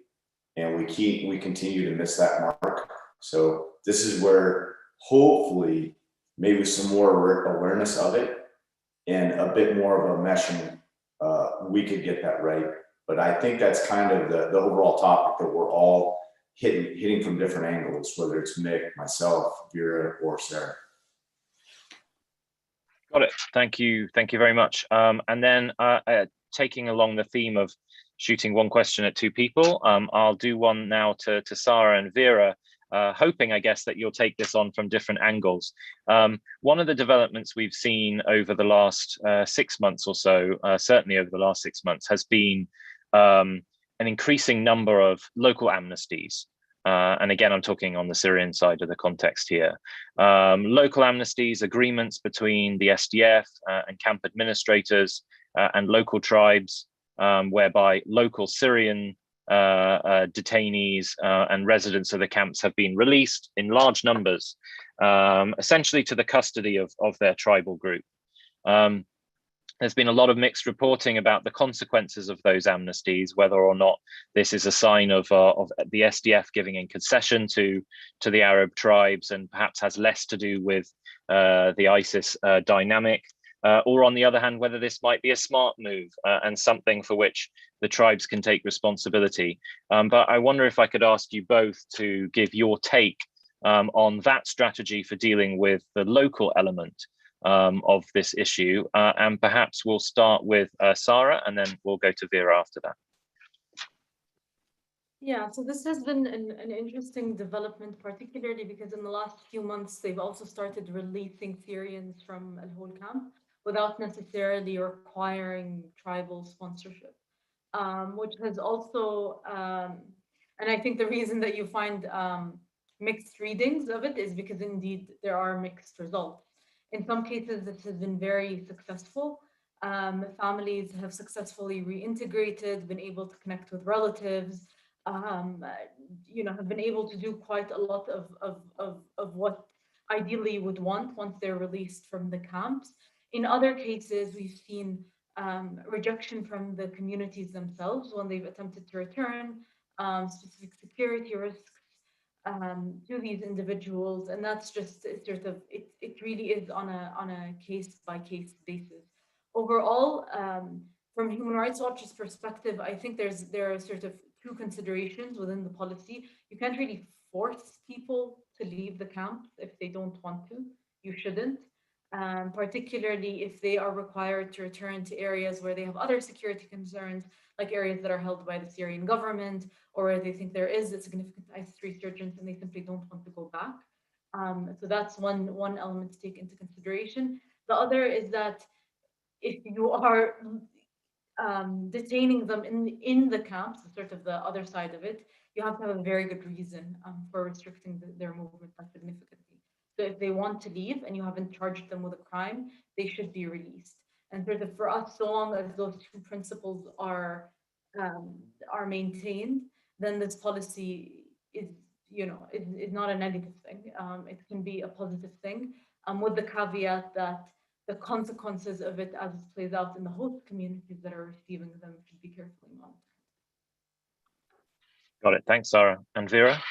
and we continue to miss that mark. So this is where hopefully maybe some more awareness of it and a bit more of a meshing, we could get that right. But I think that's kind of the overall topic that we're all hitting from different angles, whether it's Mick, myself, Vera, or Sarah. Got it. Thank you. Thank you very much. And then taking along the theme of shooting one question at two people, I'll do one now to Sarah and Vera, hoping, I guess, that you'll take this on from different angles. One of the developments we've seen over the last 6 months or so, certainly over the last 6 months, has been an increasing number of local amnesties. And again, I'm talking on the Syrian side of the context here. Local amnesties, agreements between the SDF and camp administrators and local tribes, whereby local Syrian detainees and residents of the camps have been released in large numbers, essentially to the custody of their tribal group. There's been a lot of mixed reporting about the consequences of those amnesties, whether or not this is a sign of the SDF giving in concession to the Arab tribes and perhaps has less to do with the ISIS dynamic, or on the other hand, whether this might be a smart move and something for which the tribes can take responsibility. But I wonder if I could ask you both to give your take on that strategy for dealing with the local element of this issue, and perhaps we'll start with Sarah, and then we'll go to Vera after that. Yeah, so this has been an interesting development, particularly because in the last few months, they've also started releasing Syrians from Al-Hol camp without necessarily requiring tribal sponsorship, which has also, and I think the reason that you find mixed readings of it is because indeed there are mixed results. In some cases, this has been very successful. Families have successfully reintegrated, been able to connect with relatives, have been able to do quite a lot of what ideally you would want once they're released from the camps. In other cases, we've seen rejection from the communities themselves when they've attempted to return, specific security risks to these individuals, and that's just sort of it really is on a case-by-case basis. Overall, from Human Rights Watch's perspective, I think there are sort of two considerations within the policy. You can't really force people to leave the camps if they don't want to. You shouldn't, particularly if they are required to return to areas where they have other security concerns, like areas that are held by the Syrian government, or where they think there is a significant ISIS resurgence and they simply don't want to go back. So that's one element to take into consideration. The other is that if you are detaining them in the camps, sort of the other side of it, you have to have a very good reason for restricting their movement significantly. So if they want to leave and you haven't charged them with a crime, they should be released. And sort of for us, so long as those two principles are maintained, then this policy is not a negative thing. It can be a positive thing, with the caveat that the consequences of it as it plays out in the host communities that are receiving them should be carefully monitored. Got it. Thanks, Sarah. And Vera?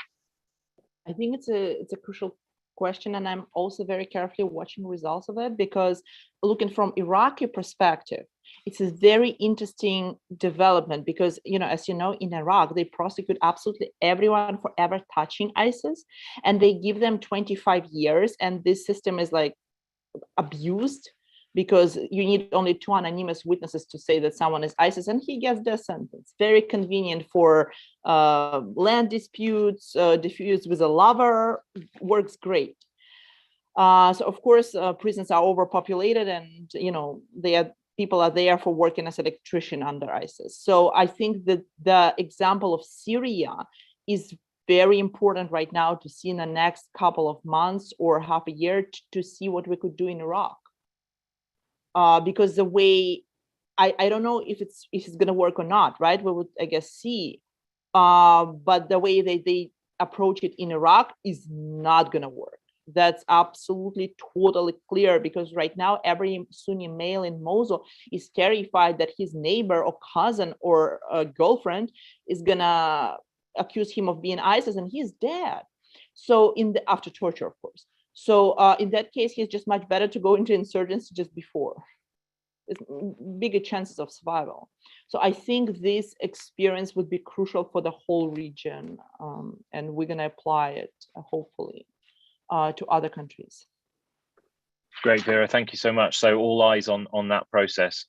I think it's a crucial question, and I'm also very carefully watching results of it, because looking from Iraqi perspective, it's a very interesting development because, as you know, in Iraq, they prosecute absolutely everyone for ever touching ISIS, and they give them 25 years, and this system is like abused because you need only 2 anonymous witnesses to say that someone is ISIS, and he gets death sentence. Very convenient for land disputes, disputes with a lover, works great. So of course, prisons are overpopulated, and they are people are there for working as an electrician under ISIS. So I think that the example of Syria is very important right now to see in the next couple of months or half a year to see what we could do in Iraq. Because the way, I don't know if it's going to work or not, right? We would, I guess, see. But the way they approach it in Iraq is not going to work. That's absolutely totally clear, because right now every Sunni male in Mosul is terrified that his neighbor or cousin or girlfriend is going to accuse him of being ISIS and he's dead. So after torture, of course. So in that case, he's just much better to go into insurgency just before. It's bigger chances of survival. So I think this experience would be crucial for the whole region, and we're going to apply it, hopefully, to other countries. Great, Vera, thank you so much. So all eyes on that process.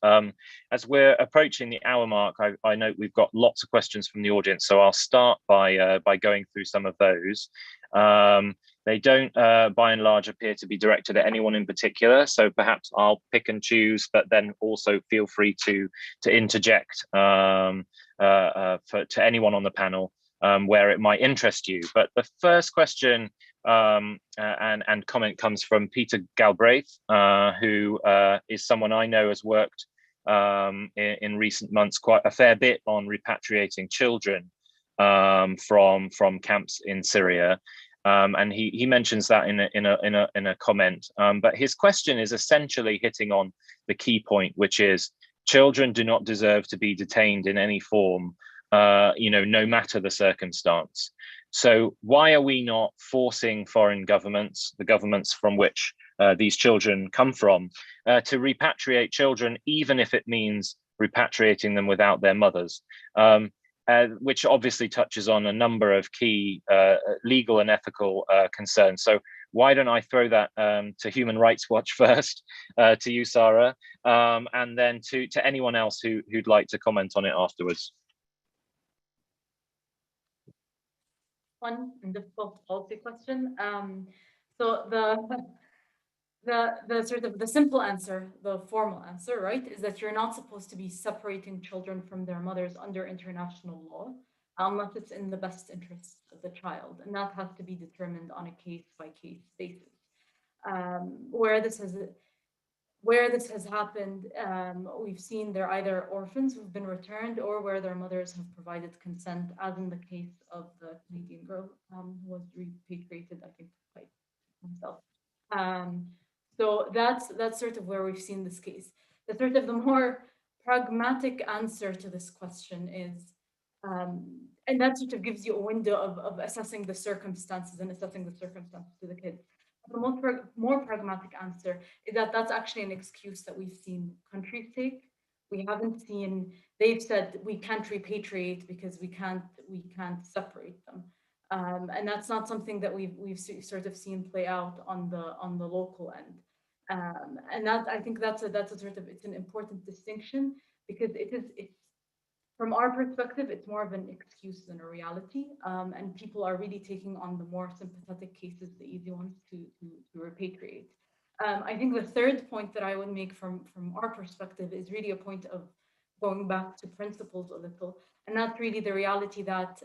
As we're approaching the hour mark, I know we've got lots of questions from the audience, so I'll start by going through some of those. They don't, by and large, appear to be directed at anyone in particular, so perhaps I'll pick and choose, but then also feel free to interject to anyone on the panel where it might interest you. But the first question and comment comes from Peter Galbraith, who is someone I know has worked in recent months quite a fair bit on repatriating children from camps in Syria. And he mentions that in a comment. But his question is essentially hitting on the key point, which is children do not deserve to be detained in any form, no matter the circumstance. So why are we not forcing foreign governments, the governments from which these children come from, to repatriate children, even if it means repatriating them without their mothers? Which obviously touches on a number of key legal and ethical concerns. So why don't I throw that to Human Rights Watch first, to you, Sarah, and then to anyone else who'd like to comment on it afterwards. Fun and difficult policy question. So the sort of the simple answer, the formal answer, right, is that you're not supposed to be separating children from their mothers under international law, unless it's in the best interest of the child, and that has to be determined on a case-by-case basis. Where this has happened, we've seen they're either orphans who've been returned or where their mothers have provided consent, as in the case of the Canadian girl who was repatriated, I think, by himself. So that's sort of where we've seen this case. The sort of the more pragmatic answer to this question is, and that sort of gives you a window of assessing the circumstances and assessing the circumstances to the kids. The more pragmatic answer is that that's actually an excuse that we've seen countries take. We haven't seen, they've said we can't repatriate because we can't separate them. And that's not something that we've sort of seen play out on the local end. And that, I think that's a sort of, it's an important distinction, because it's from our perspective, it's more of an excuse than a reality. And people are really taking on the more sympathetic cases, the easy ones to repatriate. I think the third point that I would make from our perspective is really a point of going back to principles a little, and that's really the reality that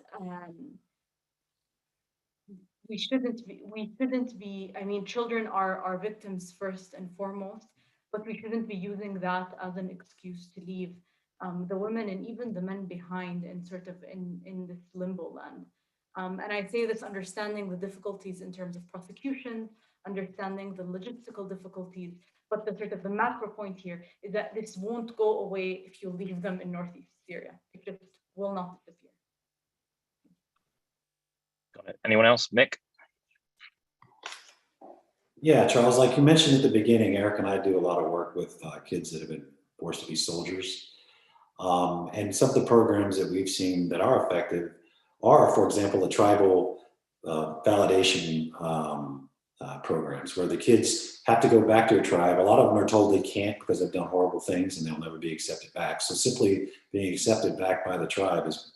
we shouldn't be, I mean, children are victims first and foremost, but we shouldn't be using that as an excuse to leave the women and even the men behind in sort of in this limbo land. And I say this understanding the difficulties in terms of prosecution, understanding the logistical difficulties, but the sort of the macro point here is that this won't go away if you leave them in northeast Syria. It just will not disappear. Got it. Anyone else? Mick? Yeah, Charles, like you mentioned at the beginning, Eric and I do a lot of work with kids that have been forced to be soldiers. And some of the programs that we've seen that are effective are, for example, the tribal validation programs, where the kids have to go back to a tribe. A lot of them are told they can't because they've done horrible things and they'll never be accepted back. So simply being accepted back by the tribe is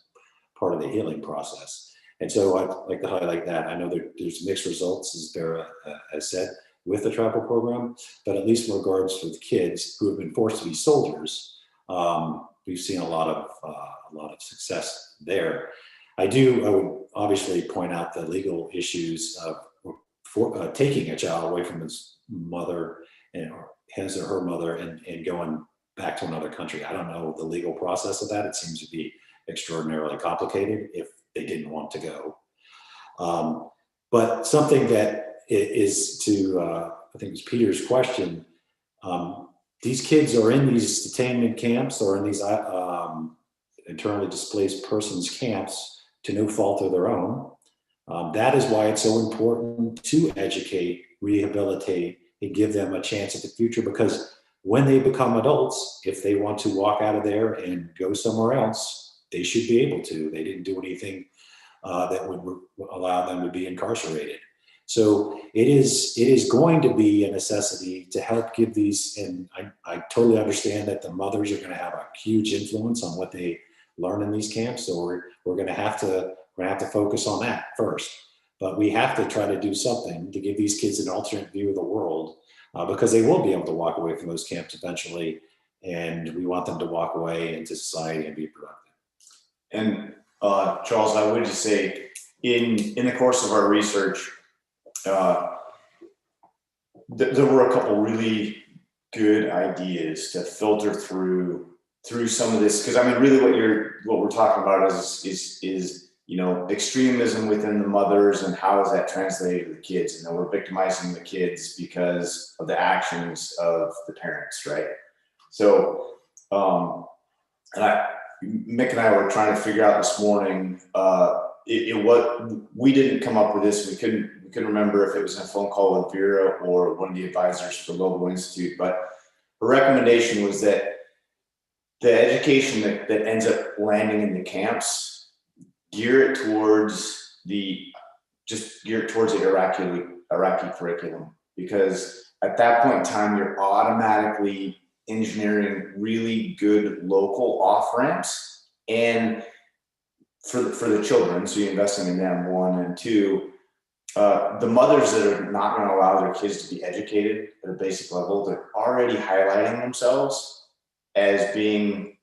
part of the healing process. And so I'd like to highlight that. I know there's mixed results, as Vera has said. with the tribal program, but at least in regards with kids who have been forced to be soldiers, we've seen a lot of success there. I would obviously point out the legal issues of taking a child away from his mother or his or her mother and going back to another country. I don't know the legal process of that. It seems to be extraordinarily complicated if they didn't want to go. But something that is to, I think it was Peter's question, these kids are in these detainment camps or in these internally displaced persons camps to no fault of their own. That is why it's so important to educate, rehabilitate, and give them a chance at the future, because when they become adults, if they want to walk out of there and go somewhere else, they should be able to. They didn't do anything that would allow them to be incarcerated. So it is going to be a necessity to help give these, and I totally understand that the mothers are going to have a huge influence on what they learn in these camps. So we're going to have to focus on that first. But we have to try to do something to give these kids an alternate view of the world, because they will be able to walk away from those camps eventually, and we want them to walk away into society and be productive. And Charles, I would just say, in the course of our research, there were a couple really good ideas to filter through some of this, because I mean, really, what we're talking about is extremism within the mothers, and how is that translated to the kids? And then we're victimizing the kids because of the actions of the parents, right? So, Mick and I were trying to figure out this morning. We didn't come up with this. We couldn't remember if it was in a phone call with Vera or one of the advisors for Global Institute. But her recommendation was that the education that ends up landing in the camps, gear it towards the Iraqi curriculum, because at that point in time, you're automatically engineering really good local off-ramps, and for the children, so you're investing in them, one, and two, the mothers that are not going to allow their kids to be educated at a basic level, they're already highlighting themselves as being,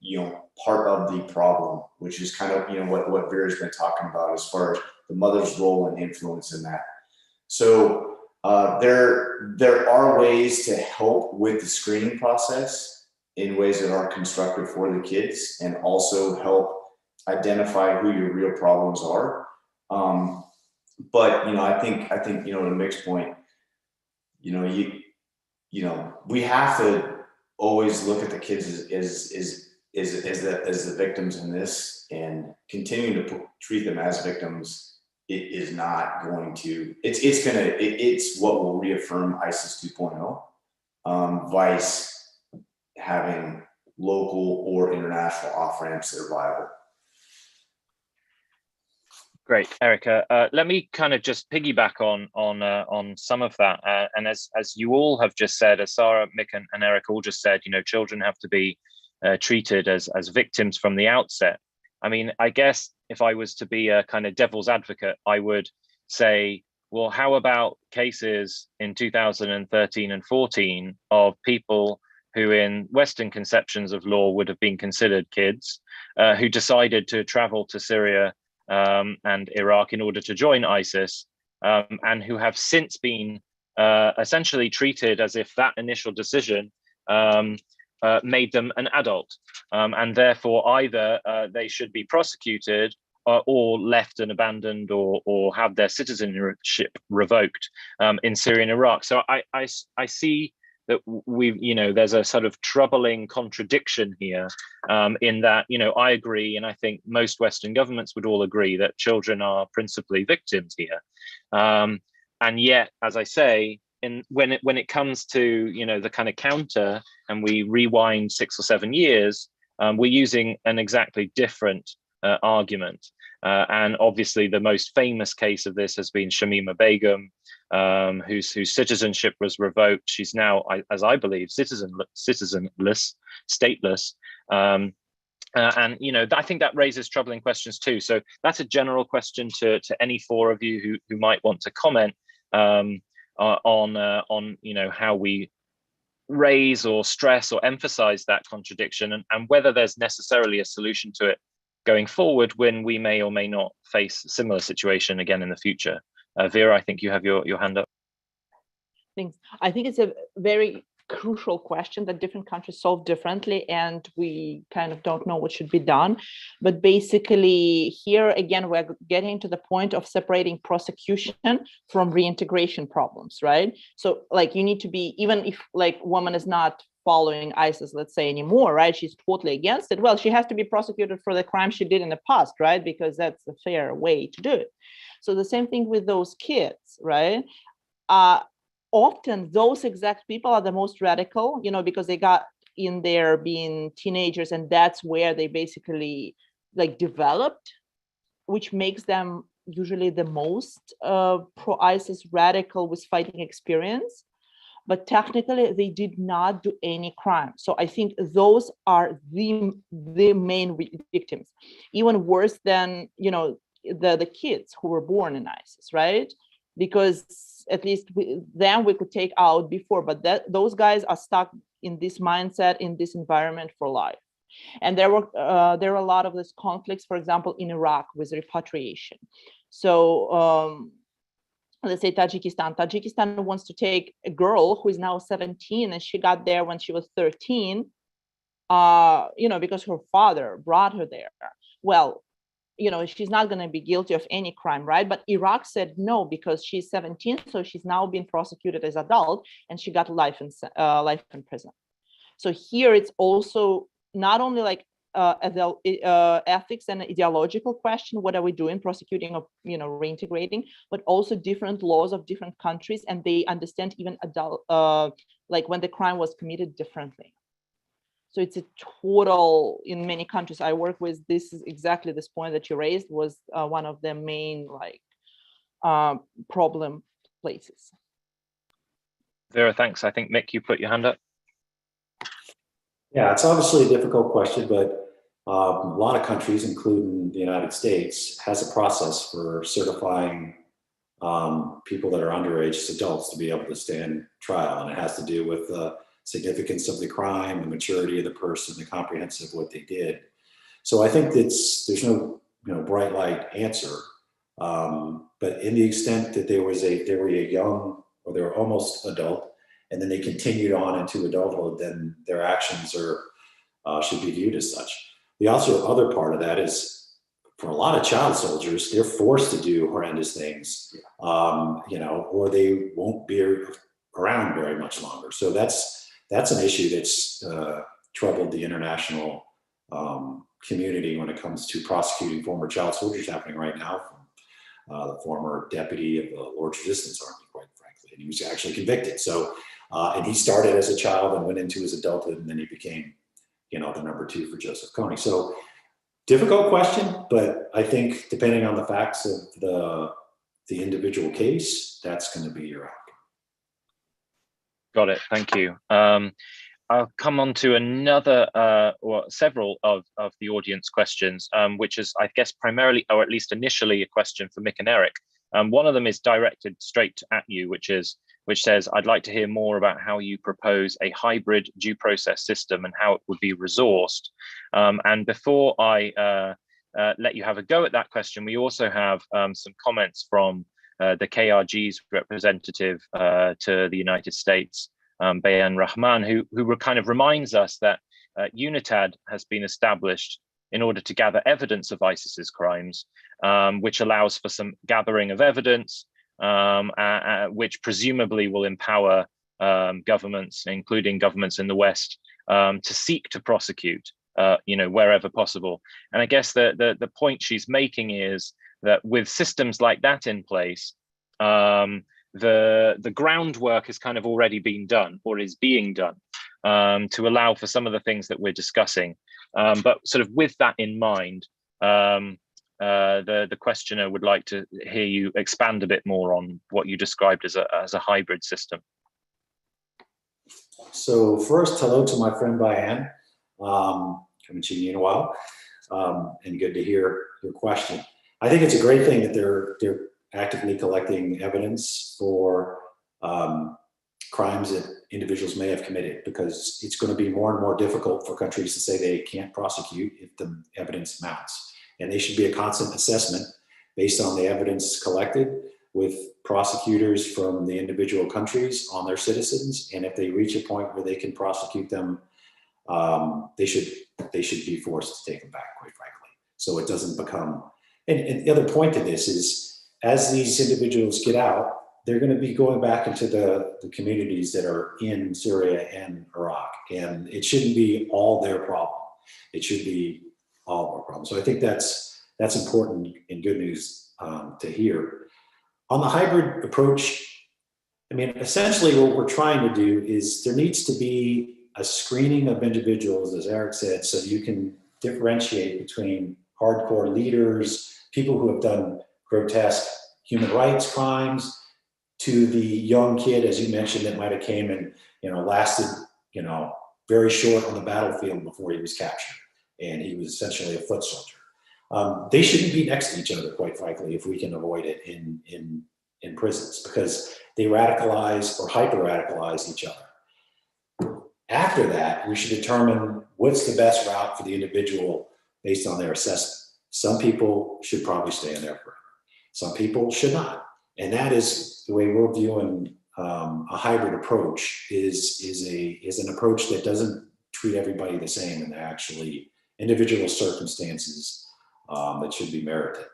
part of the problem, which is kind of, what Vera's been talking about as far as the mother's role and influence in that. So there are ways to help with the screening process in ways that are constructive for the kids, and also help identify who your real problems are. But I think to Mick's point, we have to always look at the kids as the victims in this, and continuing to treat them as victims. It is not going to. It's what will reaffirm ISIS 2.0, vice having local or international off ramps that are viable. Great, Erica. Let me kind of just piggyback on some of that. And as you all have just said, as Sarah, Mick, and Erica all just said, children have to be treated as victims from the outset. I mean, I guess if I was to be a kind of devil's advocate, I would say, well, how about cases in 2013 and 14 of people who in Western conceptions of law would have been considered kids, who decided to travel to Syria and Iraq in order to join ISIS, and who have since been essentially treated as if that initial decision made them an adult, and therefore either they should be prosecuted or left and abandoned, or have their citizenship revoked in Syria and Iraq. So I see that there's a sort of troubling contradiction here, in that, I agree, and I think most Western governments would all agree that children are principally victims here. And yet, as I say, when it comes to, the kind of counter, and we rewind 6 or 7 years, we're using an exactly different argument. And obviously the most famous case of this has been Shamima Begum, whose citizenship was revoked. She's now, as I believe, citizenless, stateless. And I think that raises troubling questions too. So that's a general question to any four of you who might want to comment. on how we raise or stress or emphasize that contradiction, and whether there's necessarily a solution to it going forward when we may or may not face a similar situation again in the future. Vera, I think you have your hand up. Thanks. I think it's a very crucial question that different countries solve differently, and we kind of don't know what should be done. But basically, here again, we're getting to the point of separating prosecution from reintegration problems, right? So like you need to be, even if like woman is not following ISIS, let's say, anymore, right? She's totally against it. Well, she has to be prosecuted for the crime she did in the past, right? Because that's a fair way to do it. So the same thing with those kids, right? Often those exact people are the most radical, because they got in there being teenagers, and that's where they basically like developed, which makes them usually the most pro-ISIS radical with fighting experience. But technically they did not do any crime. So I think those are the main victims, even worse than, the kids who were born in ISIS, right? Because at least them we could take out before, but those guys are stuck in this mindset, in this environment for life. And there were a lot of these conflicts, for example, in Iraq with repatriation. So let's say Tajikistan wants to take a girl who is now 17 and she got there when she was 13, because her father brought her there. Well, she's not going to be guilty of any crime, right? But Iraq said no, because she's 17, so she's now being prosecuted as adult, and she got life in prison. So here it's also not only like ethics and ideological question, what are we doing, prosecuting or reintegrating, but also different laws of different countries, and they understand even like when the crime was committed differently. So it's a total, in many countries I work with, this is exactly this point that you raised was one of the main problem places. Vera, thanks. I think Mick, you put your hand up. Yeah, it's obviously a difficult question, but a lot of countries, including the United States, has a process for certifying people that are underage as adults to be able to stand trial. And it has to do with the significance of the crime, the maturity of the person, the comprehensive of what they did. So I think there's no bright light answer. But in the extent that they were a young, or they were almost adult, and then they continued on into adulthood, then their actions should be viewed as such. The other part of that is, for a lot of child soldiers, they're forced to do horrendous things, or they won't be around very much longer. So that's an issue that's troubled the international community when it comes to prosecuting former child soldiers, happening right now from the former deputy of the Lord's Resistance Army, quite frankly. And he was actually convicted. So, and he started as a child and went into his adulthood, and then he became, the number 2 for Joseph Kony. So difficult question, but I think depending on the facts of the individual case, that's going to be your outcome. Got it. Thank you. I'll come on to another or several of the audience questions, which is, I guess, primarily, or at least initially, a question for Mick and Eric. One of them is directed straight at you, which says, I'd like to hear more about how you propose a hybrid due process system and how it would be resourced. And before I let you have a go at that question, we also have some comments from the KRG's representative to the United States, Bayan Rahman, who kind of reminds us that UNITAD has been established in order to gather evidence of ISIS's crimes, which allows for some gathering of evidence, which presumably will empower governments, including governments in the West, to seek to prosecute, wherever possible. And I guess the point she's making is that with systems like that in place, the groundwork has kind of already been done, or is being done, to allow for some of the things that we're discussing. But sort of with that in mind, the questioner would like to hear you expand a bit more on what you described as a hybrid system. So first, hello to my friend Bayan. Haven't seen you in a while, and good to hear your question. I think it's a great thing that they're actively collecting evidence for crimes that individuals may have committed, because it's going to be more and more difficult for countries to say they can't prosecute if the evidence mounts. And they should be a constant assessment based on the evidence collected with prosecutors from the individual countries on their citizens. And if they reach a point where they can prosecute them, they should be forced to take them back, quite frankly. So it doesn't become, and the other point to this is, as these individuals get out, they're going to be going back into the communities that are in Syria and Iraq. And it shouldn't be all their problem. It should be all of our problem. So I think that's important and good news to hear. On the hybrid approach, I mean, essentially what we're trying to do is there needs to be a screening of individuals, as Eric said, so you can differentiate between hardcore leaders, people who have done grotesque human rights crimes, to the young kid, as you mentioned, that might have came and, lasted, very short on the battlefield before he was captured. And he was essentially a foot soldier. They shouldn't be next to each other, quite frankly, if we can avoid it in prisons, because they radicalize or hyper-radicalize each other. After that, we should determine what's the best route for the individual based on their assessment. Some people should probably stay in there forever. Some people should not. And that is the way we're viewing a hybrid approach is an approach that doesn't treat everybody the same, and actually individual circumstances that should be merited.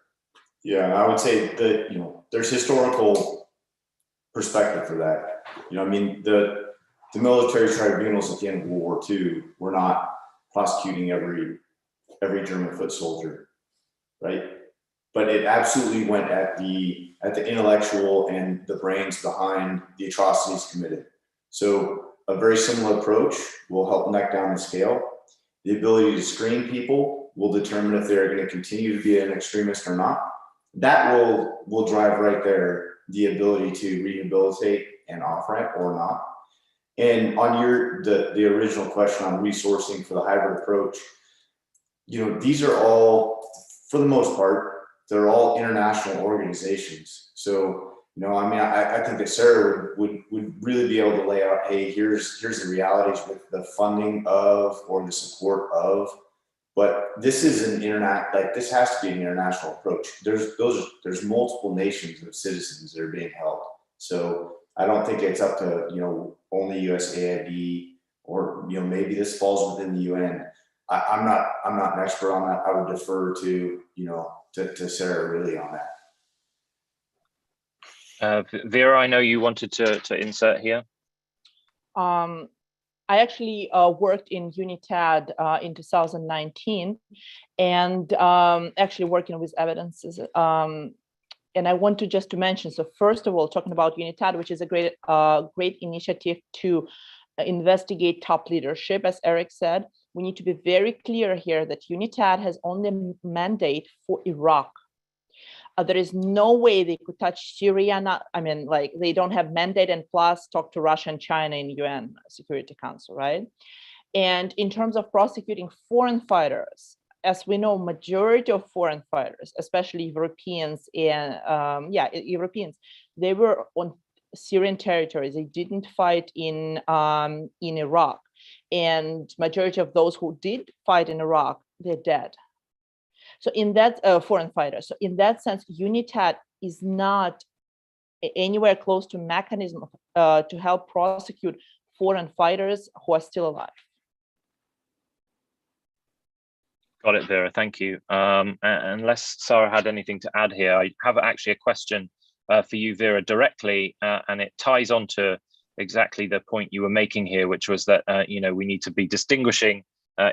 Yeah, I would say that, there's historical perspective for that. I mean, the military tribunals at the end of World War II were not prosecuting every German foot soldier, right? But it absolutely went at the intellectual and the brains behind the atrocities committed. So a very similar approach will help neck down the scale. The ability to screen people will determine if they're going to continue to be an extremist or not. That will drive right there the ability to rehabilitate and off-ramp or not. And on the original question on resourcing for the hybrid approach, these are all, for the most part, they're all international organizations. So, I think that Sarah would really be able to lay out, hey, here's the realities with the funding of or the support of. But this is this has to be an international approach. There's multiple nations of citizens that are being held. So I don't think it's up to only USAID, or maybe this falls within the UN. I'm not an expert on that. I would defer to to Sarah really on that. Vera, I know you wanted to insert here. I actually worked in UNITAD in 2019, and actually working with evidences. And I want to just mention, so first of all, talking about UNITAD, which is a great initiative to investigate top leadership, as Eric said. We need to be very clear here that UNITAD has only a mandate for Iraq. There is no way they could touch Syria. They don't have mandate, and plus talk to Russia and China in UN Security Council, right? And in terms of prosecuting foreign fighters, as we know, majority of foreign fighters, especially Europeans and Europeans, they were on Syrian territories. They didn't fight in Iraq, and majority of those who did fight in Iraq, they're dead. So in that foreign fighters, so in that sense, UNITAD is not anywhere close to mechanism to help prosecute foreign fighters who are still alive. Got it, Vera. Thank you. Unless Sarah had anything to add here, I have actually a question for you, Vera, directly, and it ties on to exactly the point you were making here, which was that we need to be distinguishing,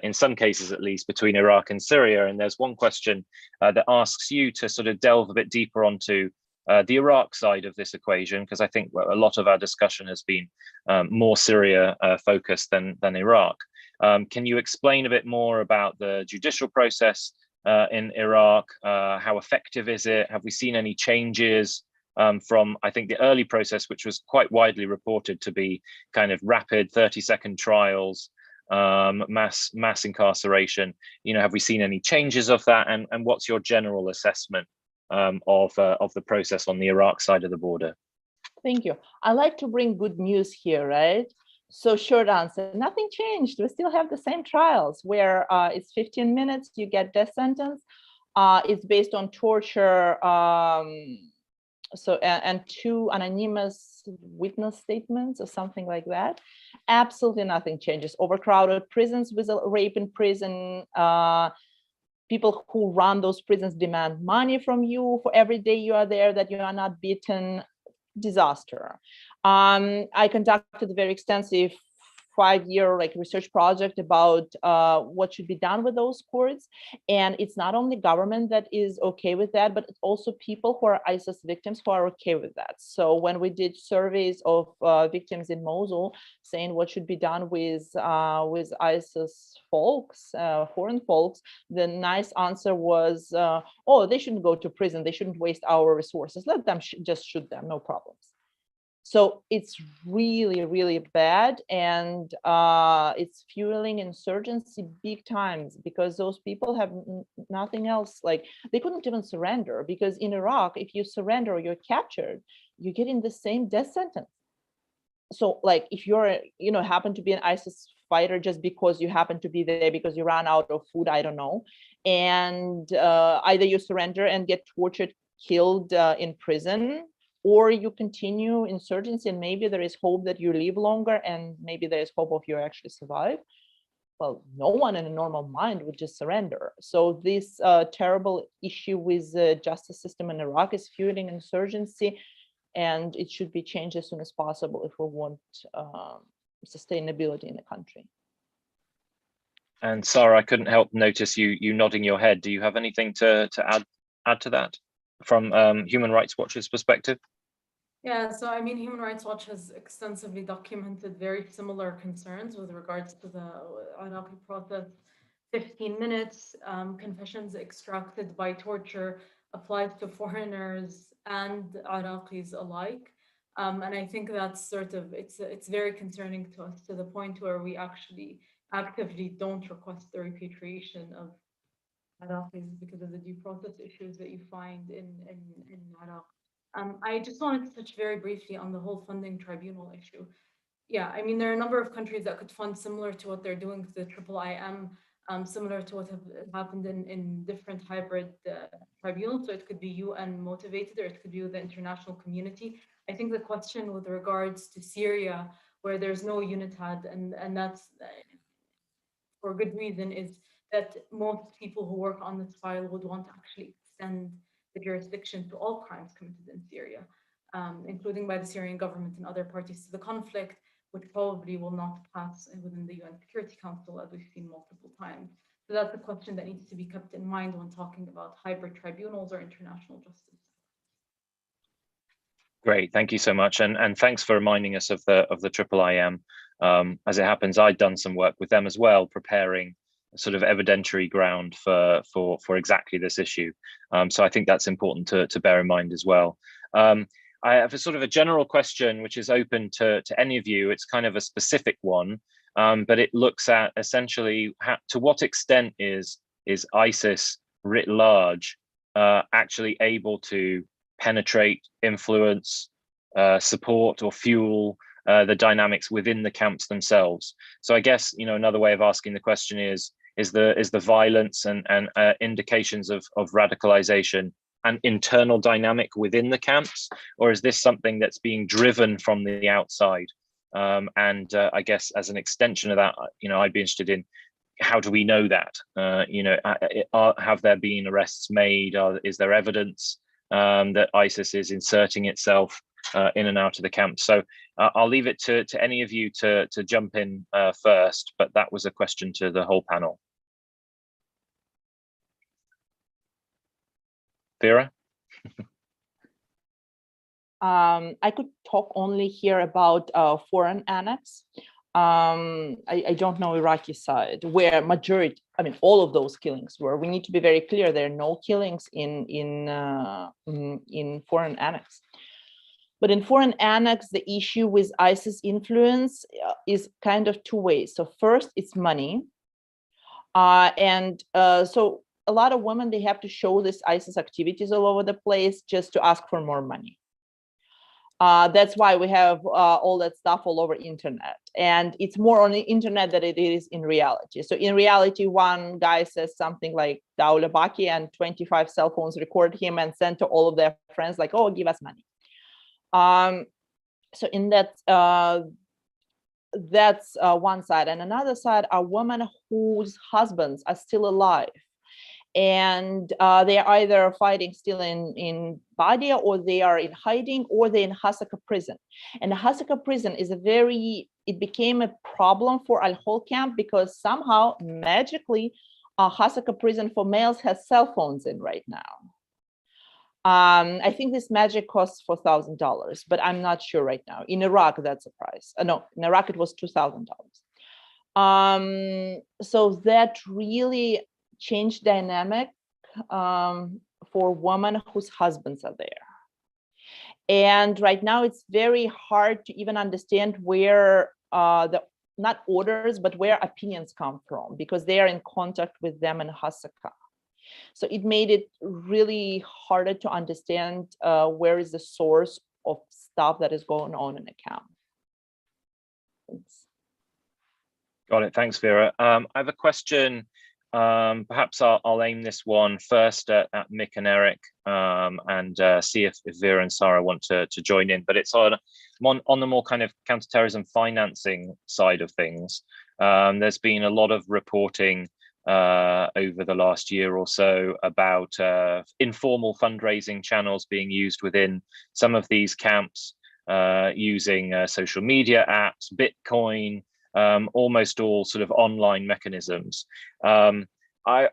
in some cases at least, between Iraq and Syria. And there's one question that asks you to sort of delve a bit deeper onto the Iraq side of this equation, because I think a lot of our discussion has been more Syria focused than Iraq. Can you explain a bit more about the judicial process in Iraq? How effective is it? Have we seen any changes from, I think, the early process, which was quite widely reported to be kind of rapid 30-second trials, mass incarceration? Have we seen any changes of that? And what's your general assessment of the process on the Iraq side of the border? Thank you. I like to bring good news here, right? So short answer, nothing changed. We still have the same trials where it's 15 minutes, you get death sentence. It's based on torture. And two anonymous witness statements or something like that. Absolutely nothing changes. Overcrowded prisons with a rape in prison. People who run those prisons demand money from you for every day you are there that you are not beaten. Disaster. I conducted a very extensive 5-year research project about what should be done with those courts. And it's not only government that is okay with that, but it's also people who are ISIS victims who are okay with that. So when we did surveys of victims in Mosul saying what should be done with ISIS folks, foreign folks, the nice answer was, oh, they shouldn't go to prison. They shouldn't waste our resources. Let them just shoot them, no problems. So it's really, really bad, and it's fueling insurgency big times because those people have nothing else. Like they couldn't even surrender because in Iraq, if you surrender or you're captured, you get in the same death sentence. So like if you're, happen to be an ISIS fighter just because you happen to be there because you ran out of food, I don't know, and either you surrender and get tortured, killed in prison, or you continue insurgency and maybe there is hope that you live longer and maybe there is hope of you actually survive. Well, no one in a normal mind would just surrender. So this terrible issue with the justice system in Iraq is fueling insurgency, and it should be changed as soon as possible if we want sustainability in the country. And Sarah, I couldn't help notice you nodding your head. Do you have anything to add to that from Human Rights Watch's perspective? Yeah, so I mean, Human Rights Watch has extensively documented very similar concerns with regards to the Iraqi process. 15 minutes, confessions extracted by torture applies to foreigners and Iraqis alike. And I think that's it's very concerning to us to the point where we actually actively don't request the repatriation of Iraqis because of the due process issues that you find in Iraq. I just wanted to touch very briefly on the whole funding tribunal issue. Yeah, I mean, there are a number of countries that could fund similar to what they're doing with the IIIM, similar to what have happened in different hybrid tribunals. So it could be UN motivated or it could be with the international community. I think the question with regards to Syria, where there's no UNITAD, and that's for good reason, is that most people who work on this file would want to actually extend the jurisdiction to all crimes committed in Syria, including by the Syrian government and other parties to the conflict, which probably will not pass within the UN Security Council, as we've seen multiple times. So that's a question that needs to be kept in mind when talking about hybrid tribunals or international justice. Great, thank you so much, and thanks for reminding us of the IIIM. As it happens, I'd done some work with them as well, preparing sort of evidentiary ground for exactly this issue. So I think that's important to bear in mind as well. I have a sort of a general question, which is open to any of you. It's kind of a specific one, but it looks at essentially to what extent is ISIS writ large actually able to penetrate, influence, support, or fuel the dynamics within the camps themselves. So I guess, another way of asking the question is the violence and indications of radicalization an internal dynamic within the camps, or is this something that's being driven from the outside? I guess as an extension of that, I'd be interested in, how do we know that? Have there been arrests made? Is there evidence that ISIS is inserting itself in and out of the camp? So I'll leave it to any of you to jump in first, but that was a question to the whole panel. Vera? I could talk only here about foreign annex. I don't know Iraqi side, where majority, all of those killings were. We need to be very clear, there are no killings in foreign annex. But in foreign annex, the issue with ISIS influence is kind of two ways. So first, it's money. So a lot of women, they have to show this ISIS activities all over the place just to ask for more money. That's why we have all that stuff all over internet, and it's more on the internet than it is in reality. So in reality, one guy says something like Daula Baki, and 25 cell phones record him and send to all of their friends like, oh, give us money. So in that, that's one side. And another side are women whose husbands are still alive, and they're either fighting still in Badia, or they are in hiding, or they're in Hasaka prison. And the Hasaka prison is it became a problem for Al-Hol camp, because somehow magically Hasaka prison for males has cell phones in right now. I think this magic costs $4,000, but I'm not sure right now. In Iraq, that's a price. No, in Iraq it was $2,000. So that really changed dynamic for women whose husbands are there. And right now it's very hard to even understand where not orders, but where opinions come from, because they are in contact with them in Hasaka. So it made it really harder to understand where is the source of stuff that is going on in the camp. Thanks. Got it. Thanks, Vera. I have a question. Perhaps I'll aim this one first at Mick and Eric, and see if Vera and Sarah want to join in. But it's on the more kind of counterterrorism financing side of things. There's been a lot of reporting over the last year or so about informal fundraising channels being used within some of these camps, using social media apps, Bitcoin, almost all sort of online mechanisms. I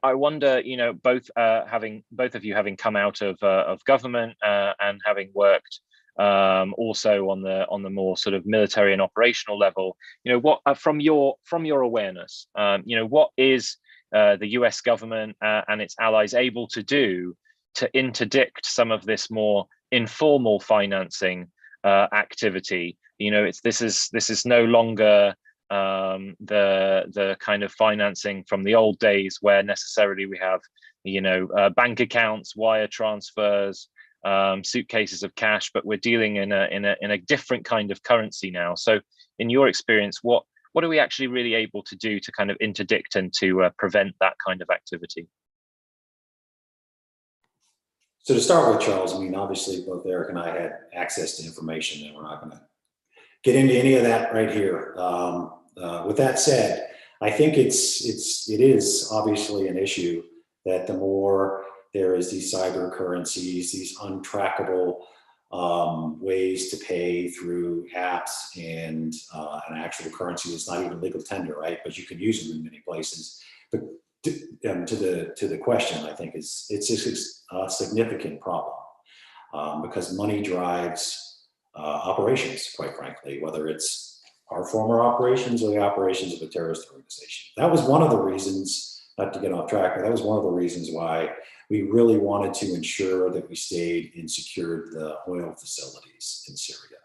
wonder, both of you having come out of government and having worked also on the more sort of military and operational level, what from your awareness, what is the US government and its allies able to do to interdict some of this more informal financing activity? This is no longer the kind of financing from the old days where necessarily we have bank accounts, wire transfers, suitcases of cash, but we're dealing in a different kind of currency now. So in your experience, what are we actually really able to do to kind of interdict and to prevent that kind of activity? So to start with, Charles, I mean, obviously both Eric and I had access to information, and we're not going to get into any of that right here. With that said, I think it is obviously an issue that the more there is these cyber currencies, these untrackable ways to pay through apps and an actual currency that's not even legal tender, right? But you can use them in many places. But to the question, I think it's just a significant problem because money drives operations, quite frankly, whether it's our former operations or the operations of a terrorist organization. That was one of the reasons, not to get off track, but that was one of the reasons why we really wanted to ensure that we stayed and secured the oil facilities in Syria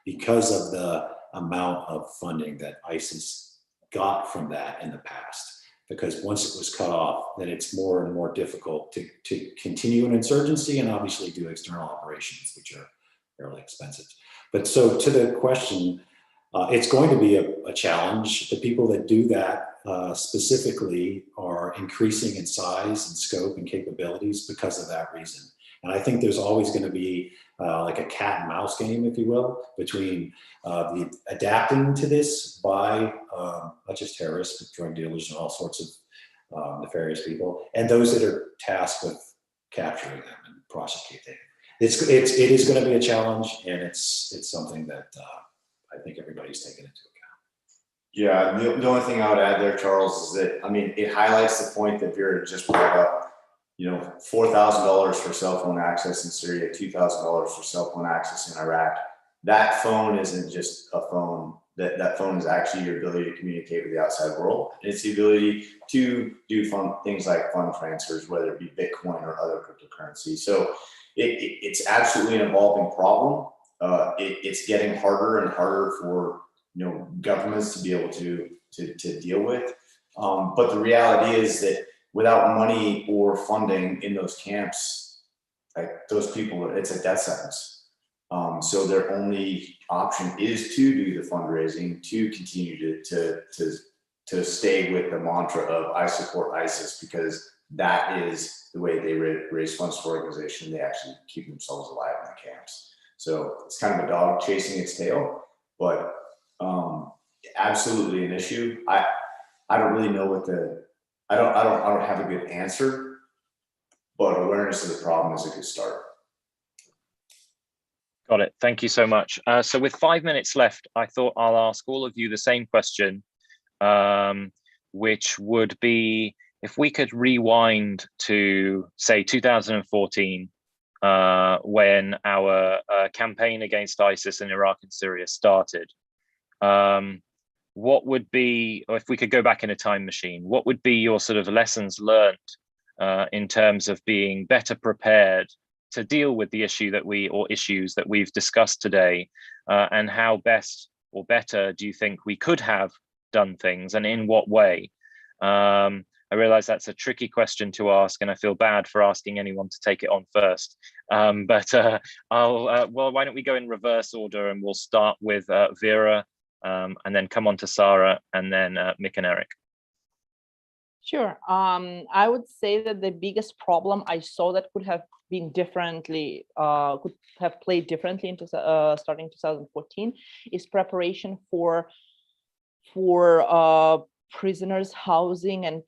because of the amount of funding that ISIS got from that in the past. Because once it was cut off, then it's more and more difficult to continue an insurgency and obviously do external operations, which are fairly expensive. But so to the question, it's going to be a challenge. The people that do that specifically are increasing in size and scope and capabilities because of that reason. And I think there's always going to be like a cat and mouse game, if you will, between the adapting to this by not just terrorists, but drug dealers and all sorts of nefarious people, and those that are tasked with capturing them and prosecuting. It is going to be a challenge, and it's something that I think everybody's taking into account. Yeah, the only thing I would add there, Charles, is that, I mean, it highlights the point that Vera just brought up. $4,000 for cell phone access in Syria, $2,000 for cell phone access in Iraq. That phone isn't just a phone. That phone is actually your ability to communicate with the outside world. It's the ability to do things like fund transfers, whether it be Bitcoin or other cryptocurrency. So it's absolutely an evolving problem. It's getting harder and harder for governments to be able to deal with. But the reality is that without money or funding in those camps, like those people, it's a death sentence. So their only option is to do the fundraising, to continue to stay with the mantra of I support ISIS, because that is the way they raise funds for organization. They actually keep themselves alive in the camps. So it's kind of a dog chasing its tail, but absolutely an issue. I don't really know what I don't have a good answer, but awareness of the problem is a good start. Got it. Thank you so much. So with 5 minutes left, I thought I'll ask all of you the same question, which would be if we could rewind to, say, 2014, when our campaign against ISIS in Iraq and Syria started. What would be, or if we could go back in a time machine, what would be your sort of lessons learned in terms of being better prepared to deal with the issue that issues that we've discussed today, and how best or better do you think we could have done things, and in what way? I realize that's a tricky question to ask, and I feel bad for asking anyone to take it on first. Well, why don't we go in reverse order, and we'll start with Vera, and then come on to Sarah, and then Mick and Eric. Sure. I would say that the biggest problem I saw that could have been differently, could have played differently into starting 2014 is preparation for prisoners housing and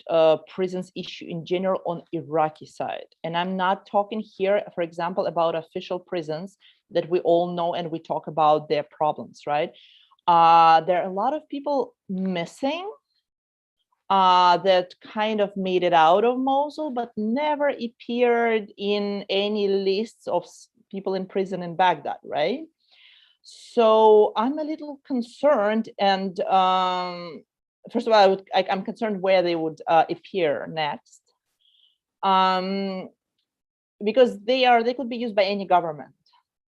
prisons issue in general on Iraqi side. And I'm not talking here, for example, about official prisons that we all know and we talk about their problems, right? There are a lot of people missing that kind of made it out of Mosul, but never appeared in any lists of people in prison in Baghdad, right? So I'm a little concerned, and first of all, I'm concerned where they would appear next, because they could be used by any government,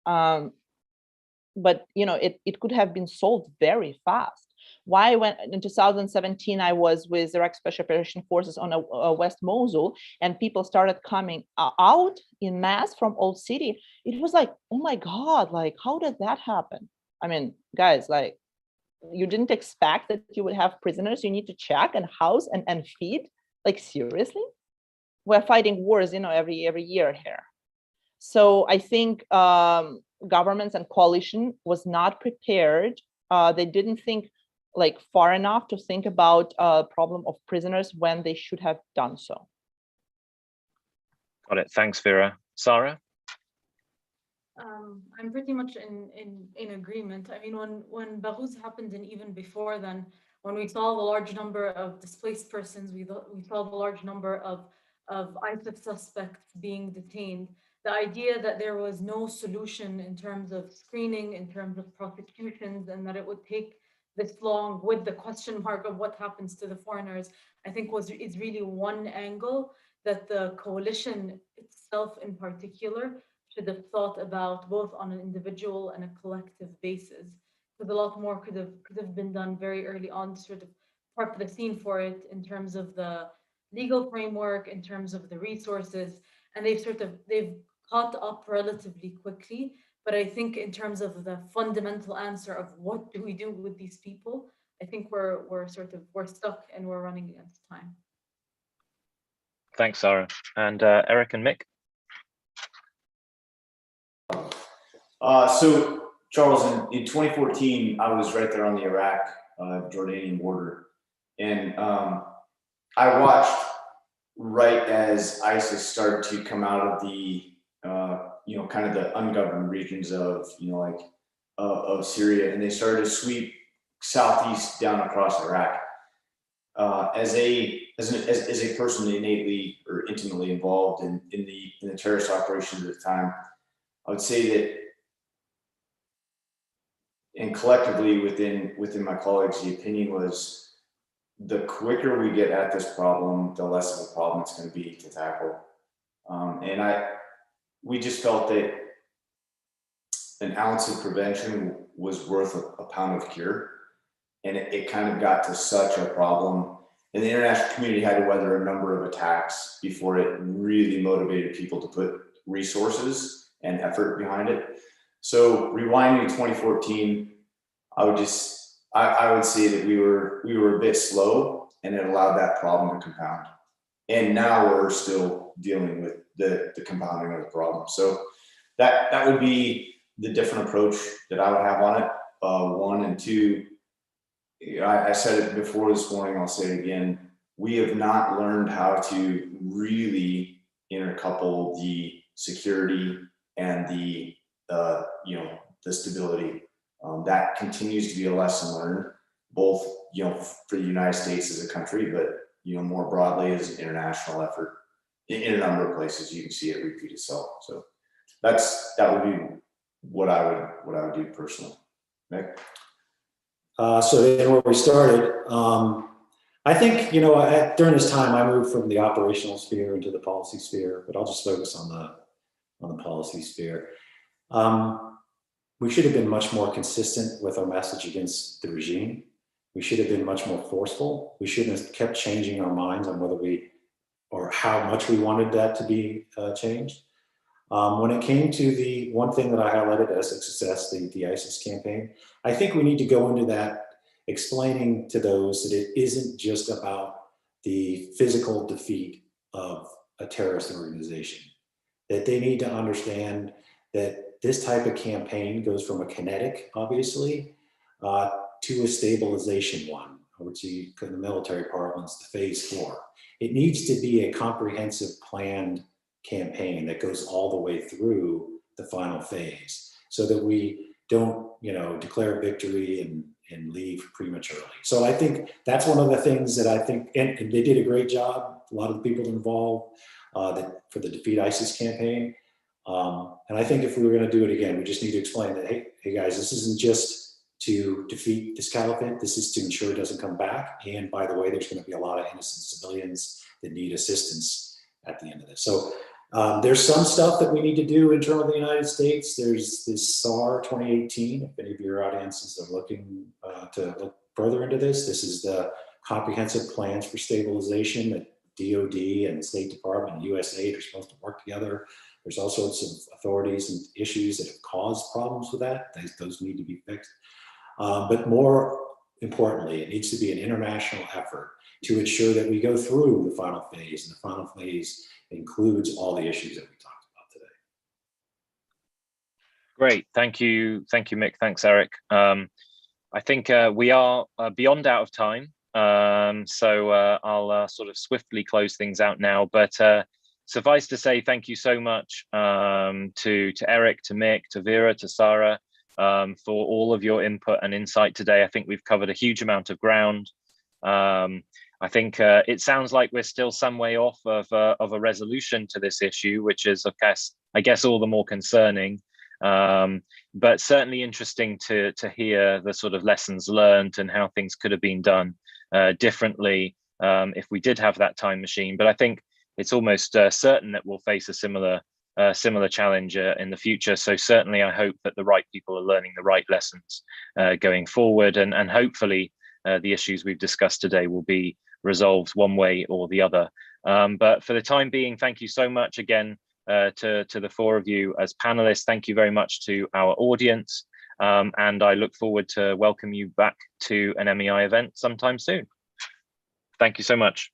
but you know it could have been solved very fast. Why, when in 2017 I was with Iraq Special Operation Forces on West Mosul, and people started coming out in mass from Old City, it was like, oh my God, like how did that happen? I mean, guys, like you didn't expect that you would have prisoners you need to check and house and feed? Like seriously? We're fighting wars, you know, every year here. So I think governments and coalition was not prepared. They didn't think like far enough to think about problem of prisoners when they should have done so. Got it. Thanks, Vera. Sarah? I'm pretty much in agreement. I mean, when Baghuz happened, and even before then, when we saw the large number of displaced persons, we saw the large number of ISIS suspects being detained. The idea that there was no solution in terms of screening, in terms of prosecutions, and that it would take this long with the question mark of what happens to the foreigners, I think is really one angle that the coalition itself in particular should have thought about, both on an individual and a collective basis, because a lot more could have been done very early on to sort of prep the scene for it in terms of the legal framework, in terms of the resources, and they've caught up relatively quickly. But I think in terms of the fundamental answer of what do we do with these people, I think we're stuck and we're running against time. Thanks, Sarah. And Eric and Mick? So Charles, in 2014, I was right there on the Iraq Jordanian border, and I watched right as ISIS started to come out of the kind of the ungoverned regions of of Syria, and they started to sweep southeast down across Iraq. As a person innately or intimately involved in the terrorist operations at the time, I would say that, and collectively within my colleagues, the opinion was the quicker we get at this problem, the less of a problem it's going to be to tackle. We just felt that an ounce of prevention was worth a pound of cure. And it kind of got to such a problem. And the international community had to weather a number of attacks before it really motivated people to put resources and effort behind it. So rewinding to 2014, I would say that we were a bit slow, and it allowed that problem to compound. And now we're still dealing with the compounding of the problem. So that would be the different approach that I would have on it. One, and two, I said it before this morning, I'll say it again. We have not learned how to really intercouple the security and the stability. That continues to be a lesson learned, both for the United States as a country, but more broadly as an international effort. In a number of places, you can see it repeat itself. So that would be what I would do personally. Mick? So then where we started, I think, during this time, I moved from the operational sphere into the policy sphere, but I'll just focus on the policy sphere. We should have been much more consistent with our message against the regime. We should have been much more forceful. We shouldn't have kept changing our minds on whether or how much we wanted that to be changed. When it came to the one thing that I highlighted as a success, the ISIS campaign, I think we need to go into that explaining to those that it isn't just about the physical defeat of a terrorist organization, that they need to understand that this type of campaign goes from a kinetic, obviously, to a stabilization one, which in the military parlance, the phase 4. It needs to be a comprehensive planned campaign that goes all the way through the final phase, so that we don't, declare victory and leave prematurely. So I think that's one of the things that I think, and they did a great job, a lot of the people involved for the Defeat ISIS campaign. And I think if we were going to do it again, we just need to explain that, hey guys, this isn't just to defeat this caliphate, this is to ensure it doesn't come back. And by the way, there's going to be a lot of innocent civilians that need assistance at the end of this. So there's some stuff that we need to do in terms of the United States. There's this SAR 2018, if any of your audiences are looking to look further into this. This is the comprehensive plans for stabilization that DOD and State Department and USAID are supposed to work together. There's all sorts of authorities and issues that have caused problems with that. Those need to be fixed. But more importantly, it needs to be an international effort to ensure that we go through the final phase, and the final phase includes all the issues that we talked about today. Great, thank you, Mick. Thanks, Eric. I think we are beyond out of time, so I'll sort of swiftly close things out now. But suffice to say, thank you so much to Eric, to Mick, to Vera, to Sarah, for all of your input and insight today. I think we've covered a huge amount of ground. I think it sounds like we're still some way off of a resolution to this issue, which is, I guess, all the more concerning. But certainly interesting to hear the sort of lessons learned and how things could have been done differently if we did have that time machine. But I think it's almost certain that we'll face a similar challenge in the future. So certainly I hope that the right people are learning the right lessons going forward, and hopefully the issues we've discussed today will be resolved one way or the other. But for the time being, thank you so much again to the four of you as panelists. Thank you very much to our audience, and I look forward to welcome you back to an MEI event sometime soon. Thank you so much.